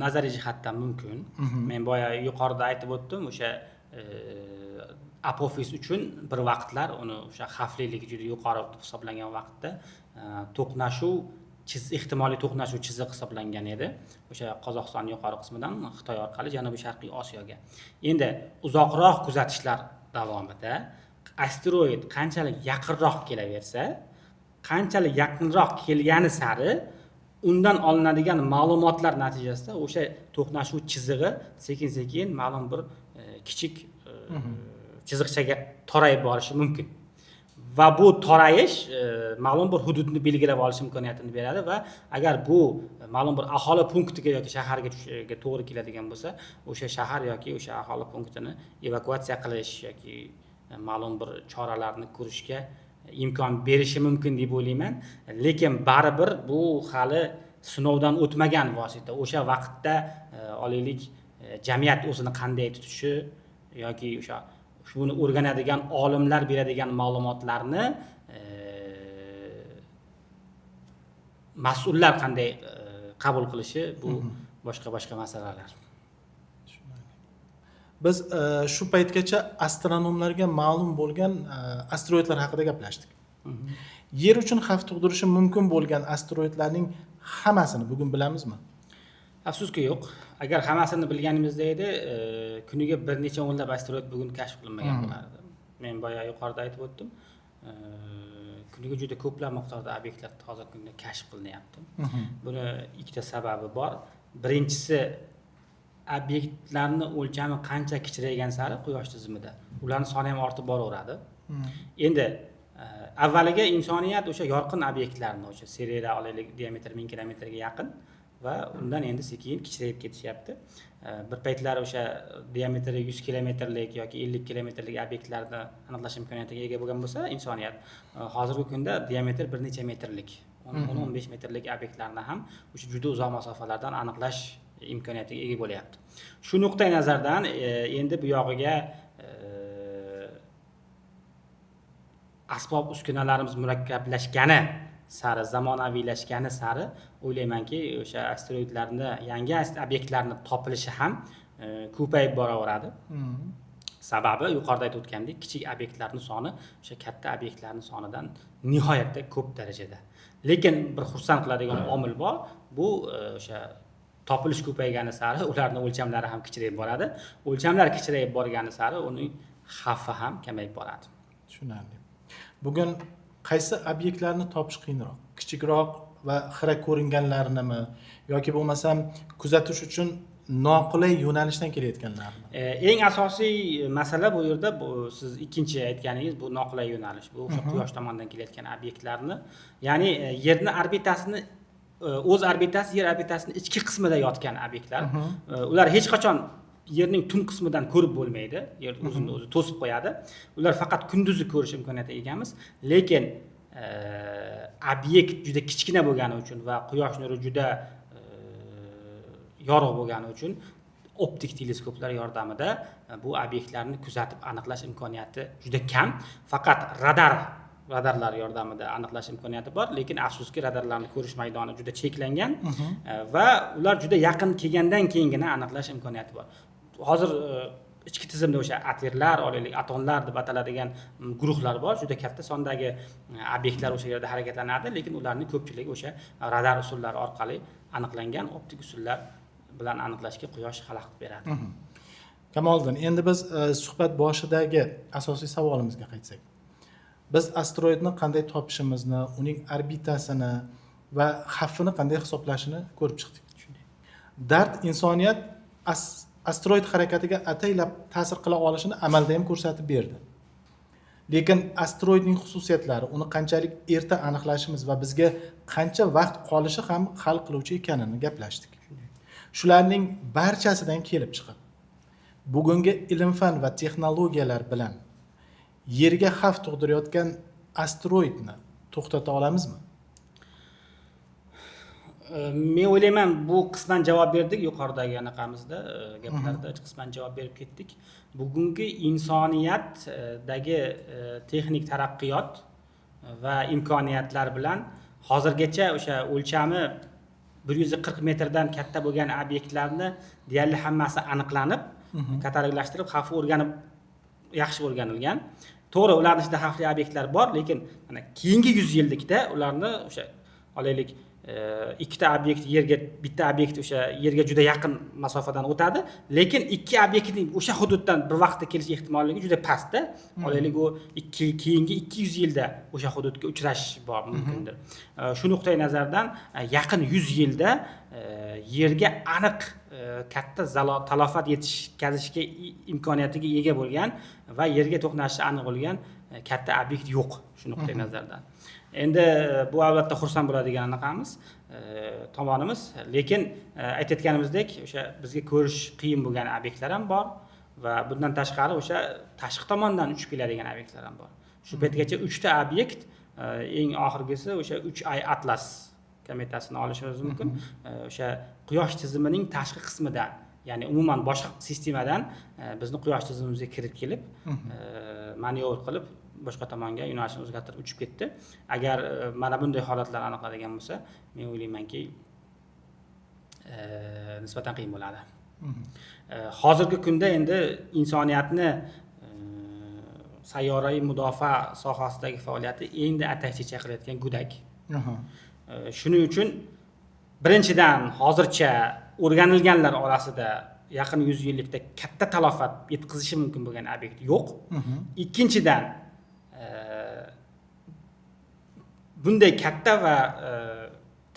Speaker 2: nazariy jihatdan mumkin. Men boya yuqorida aytib o'tdim, o'sha apofiz uchun bir vaqtlar uni o'sha xavfliligi juda yuqori deb hisoblangan vaqtda to'qnashuv ehtimoliy to'qnashuv chiziq hisoblangan edi. O'sha Qozog'iston yuqori qismidan Xitoy orqali Janubiy Sharqiy Osiyoga. Endi uzoqroq kuzatishlar davomida asteroid qanchalik yaqinroq kelaversa, qanchalik yaqinroq kelgani sari undan olinadigan ma'lumotlar natijasida o'sha to'qnashuv chizig'i sekin-sekin ma'lum bir kichik chiziqchaga torayib borishi mumkin. Va bu torayish ma'lum bir hududni belgilab olish imkoniyatini beradi va agar bu ma'lum bir aholi punktiga yoki shaharga to'g'ri keladigan bo'lsa, o'sha shahar yoki o'sha aholi punktini evakuatsiya qilish yoki ma'lum bir choralarni ko'rishga imkon berishi mumkin deb o'ylayman. Lekin baribir bu hali sinovdan o'tmagan vosita. O'sha vaqtda olaylik jamiyat o'zini qanday tutishi yoki o'sha shuni o'rganadigan olimlar beradigan ma'lumotlarni mas'ullar qanday qabul qilishi bu boshqa masalalar.
Speaker 1: Biz shu paytgacha astronomlarga ma'lum bo'lgan asteroidlar haqida gaplashdik. Yer uchun xavf tug'dirishi mumkin bo'lgan asteroidlarning hammasini bugun bilamizmi?
Speaker 2: Afsuski yo'q. Agar hammasini bilganimizda edi, kuniga bir necha o'nlab asteroid bugun kashf qilinmagan bo'lardi. Men boya yuqorida aytib o'tdim. Kuniga juda ko'plab miqdorda obyektlar hozirgi kunda kashf qilinyapti. Buni ikkita sababi bor. Birinchisi, obyektlarning o'lchami qancha kichiraygan sari quyosh tizimida ularning soni ham ortib boraveradi. Endi avvaliga insoniyat o'sha yorqin obyektlarni, o'sha Sirera olaylik diametri 1000 kilometrga yaqin va undan endi sekin kichrayib ketishyapti. Bir paytlar o'sha diametri 100 kilometrlik yoki 50 kilometrlik obyektlarni aniqlash imkoniyatiga ega bo'lgan bo'lsa, insoniyat hozirgi kunda diametr bir necha metrlik, 10-15 metrlik obyektlarni ham o'sha juda uzoq masofalardan aniqlash imkoniyatiga ega bo'lyapti. Shu nuqtai nazardan endi bu yog'iga asbob uskunalarimiz murakkablashgani sari, zamonaviylashgani sari o'ylaymanki, o'sha asteroidlarni, yangi obyektlarni topilishi ham ko'payib boraveradi. Sababi yuqorida aytib o'tgandek, kichik obyektlarning soni o'sha katta obyektlarning sonidan nihoyatda ko'p darajada. Lekin bir xursand qiladigan omil bor, bu o'sha topilish ko'paygani sari ularning o'lchamlari ham kichrayib boradi. O'lchamlar kichrayib borgani sari uning xavfi ham kamayib boradi.
Speaker 1: Tushunarli. Bugun qaysi obyektlarni topish qiyinroq? Kichikroq va xira ko'ringanlarnimi yoki bo'lmasam kuzatish uchun noqulay yo'nalishdan kelayotganlarmi?
Speaker 2: Eng asosiy masala bu yerda siz ikkinchi aytganingiz bu noqulay yo'nalish. Bu o'sha quyosh tomonidan kelayotgan obyektlarni, ya'ni yerni orbitasini o'z orbitasi yer orbitasining ichki qismida yotgan obyektlar. Ular hech qachon yerning tun qismidan ko'rib bo'lmaydi. Yer o'zini o'zi to'sib qo'yadi. Ular faqat kunduzi ko'rish imkoniyatiga egamiz. Lekin obyekt juda kichkina bo'lgani uchun va quyosh nuri juda yorug' bo'lgani uchun optik teleskoplar yordamida bu obyektlarni kuzatib aniqlash imkoniyati juda kam. Faqat radarlar yordamida aniqlash imkoniyati bor, lekin afsuski radarlarni ko'rish maydoni juda cheklangan va ular juda yaqin kelgandan keyingina aniqlash imkoniyati bor. Hozir ichki tizimda o'sha atirlar, olaylik atomlar deb ataladigan guruhlar bor. Juda katta sondagi obyektlar o'sha yerda harakatlanadi, lekin ularning ko'pchiligi o'sha radar usullari orqali aniqlangan optik usullar bilan aniqlashga quyosh xalaqit beradi.
Speaker 1: Kamoliddin, endi biz suhbat boshidagi asosiy savolimizga qaytsak. Biz asteroidni qanday topishimizni, uning orbitasini va xavfini qanday hisoblashini ko'rib chiqdik. Dard insoniyat asteroid harakatiga ataylab ta'sir qila olishini amalda ham ko'rsatib berdi. Lekin asteroidning xususiyatlari, uni qanchalik erta aniqlashimiz va bizga qancha vaqt qolishi ham hal qiluvchi ekanini gaplashdik. Shularning barchasidan kelib chiqib, bugungi ilm-fan va texnologiyalar bilan yerga xavf tug'dirayotgan asteroidni to'xtata olamizmi?
Speaker 2: Men o'ylayman, bu qisman javob berdik yuqoridagi anaqamizda, gaplarda qisman javob berib ketdik. Bugungi insoniyatdagi texnik taraqqiyot va imkoniyatlar bilan hozirgacha o'sha o'lchami 140 metrdan katta bo'lgan obyektlarni deyarli hammasi aniqlanib, kataloglashtırib, xavfi yaxshi o'rganilgan. To'g'ri, ularning ichida xavfli obyektlar bor, lekin mana keyingi 100 yillikda ularni o'sha olaylik ikkita obyekt bitta obyekt o'sha yerga juda yaqin masofadan o'tadi, lekin ikki obyektning o'sha hududdan bir vaqtda kelish ehtimolligi juda pastda. Olaylik u keyingi 200 yilda o'sha hududga uchrash bor mumkindir. Shu nuqtai nazardan yaqin 100 yilda yerga aniq katta talofat yetkazishga imkoniyatiga ega bo'lgan va yerga to'qnashi aniq bo'lgan katta obyekt yo'q shu nuqtai nazardan. Endi bu albatta xursand bo'ladigan anaqamiz tomonimiz, lekin aytayotganimizdek o'sha bizga ko'rish qiyin bo'lgan obyektlar ham bor va bundan tashqari o'sha tashqi tomondan uchib keladigan obyektlar ham bor. Shu paytgacha 3 ta obyekt, eng oxirgisi o'sha 3i Atlas kometasini olishimiz mumkin. O'sha quyosh tizimining tashqi qismidan, ya'ni umuman boshqa sistemadan bizni quyosh tizimimizga kirib kelib, manyovr qilib boshqa tomonga yo'nalishni o'zgartirib uchib ketdi. Agar mana bunday holatlar aniqlanadigan bo'lsa, men o'ylaymanki, nisbatan qiyin bo'ladi. Hozirgi kunda endi insoniyatni sayyoraviy mudofaa sohasidagi faoliyati endi atak-chechak qilayotgan go'dak. Shuning uchun birinchidan hozircha o'rganilganlar orasida yaqin 100 yillikda katta talofat yetkazishi mumkin bo'lgan obyekt yo'q. Ikkinchidan bunday katta va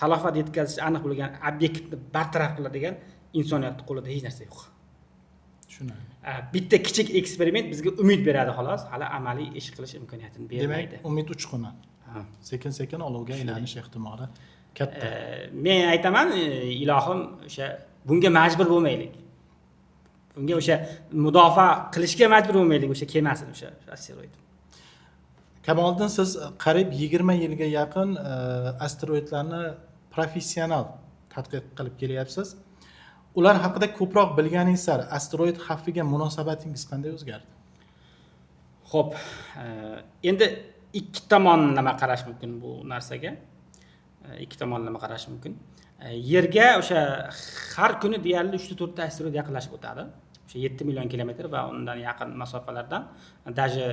Speaker 2: talofat yetkazish aniq bo'lgan obyektni bartaraf qiladigan insoniyatning qo'lida hech narsa yo'q.
Speaker 1: Tushunarli.
Speaker 2: Bitta kichik eksperiment bizga umid beradi xolos, hali amaliy ish qilish imkoniyatini bermaydi.
Speaker 1: Demak, umid uchquni. Sekin-sekin olovga aylanish ehtimoli katta.
Speaker 2: Men aytaman, ilohim o'sha bunga majbur bo'lmaylik. Bunga o'sha mudofaa qilishga majbur bo'lmaylik o'sha kemasini, o'sha asteroid.
Speaker 1: Kamoliddin, siz qariyb 20 yilga yaqin asteroidlarni professional tadqiq qilib kelyapsiz. ular haqida ko'proq bilganingiz sari asteroid xavfiga munosabatingiz qanday o'zgardi?
Speaker 2: Xo'p, endi ikki tomonlama qarash mumkin bu narsaga. Ikki tomonlama qarash mumkin. Yerga o'sha har kuni deyarli 3-4 ta asteroid yaqinlashib o'tadi. O'sha 7 million kilometr va undan yaqin masofalardan, даже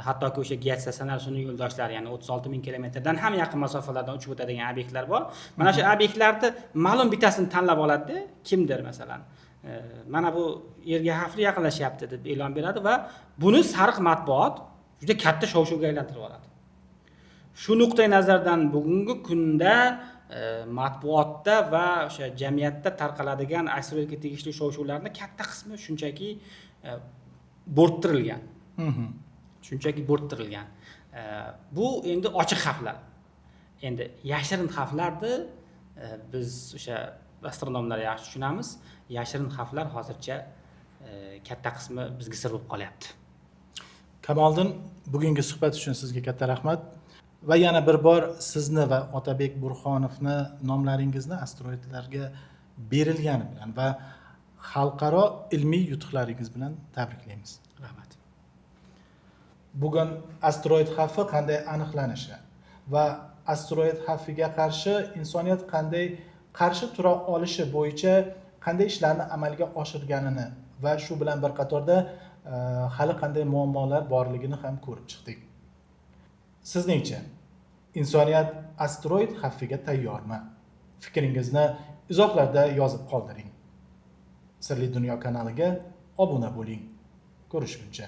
Speaker 2: hattoki o'sha geostasionar sun'iy yo'ldoshlar, ya'ni 36 ming kilometrdan ham yaqin masofalardan uchib o'tadigan obyektlar bor. Mana shu obyektlarni ma'lum bittasini tanlab oladi-da, kimdir masalan. Mana bu yerga xavfli yaqinlashyapti deb e'lon beradi va buni sariq matbuot juda katta shov-shuvga aylantirib oladi. Shu nuqtai nazardan bugungi kunda matbuotda va o'sha jamiyatda tarqaladigan asteroidga tegishli shov-shuvlarning katta qismi shunchaki bo'rttirilgan. Shunchaki bo'rttirilgan. Bu endi ochiq xavflar. Endi yashirin xavflarni biz o'sha astronomlar yaxshi tushunamiz. Yashirin xavflar hozircha katta qismi bizga sir bo'lib qolyapti.
Speaker 1: Kamoliddin, bugungi suhbat uchun sizga katta rahmat. Va yana bir bor sizni va Otabek Burxonovni nomlaringizni asteroidlarga berilgani bilan va xalqaro ilmiy yutuqlaringiz bilan tabriklaymiz.
Speaker 2: Rahmat.
Speaker 1: Bugun asteroid xavfi qanday aniqlanishi va asteroid xavfiga qarshi insoniyat qanday qarshi tura olishi bo'yicha qanday ishlarni amalga oshirganini va shu bilan bir qatorda hali qanday muammolar borligini ham ko'rib chiqdik. Sizningcha insoniyat asteroid xavfiga tayyormi? Fikringizni izohlarda yozib qoldiring. Sirli dunyo kanaliga obuna bo'ling. Ko'rishguncha.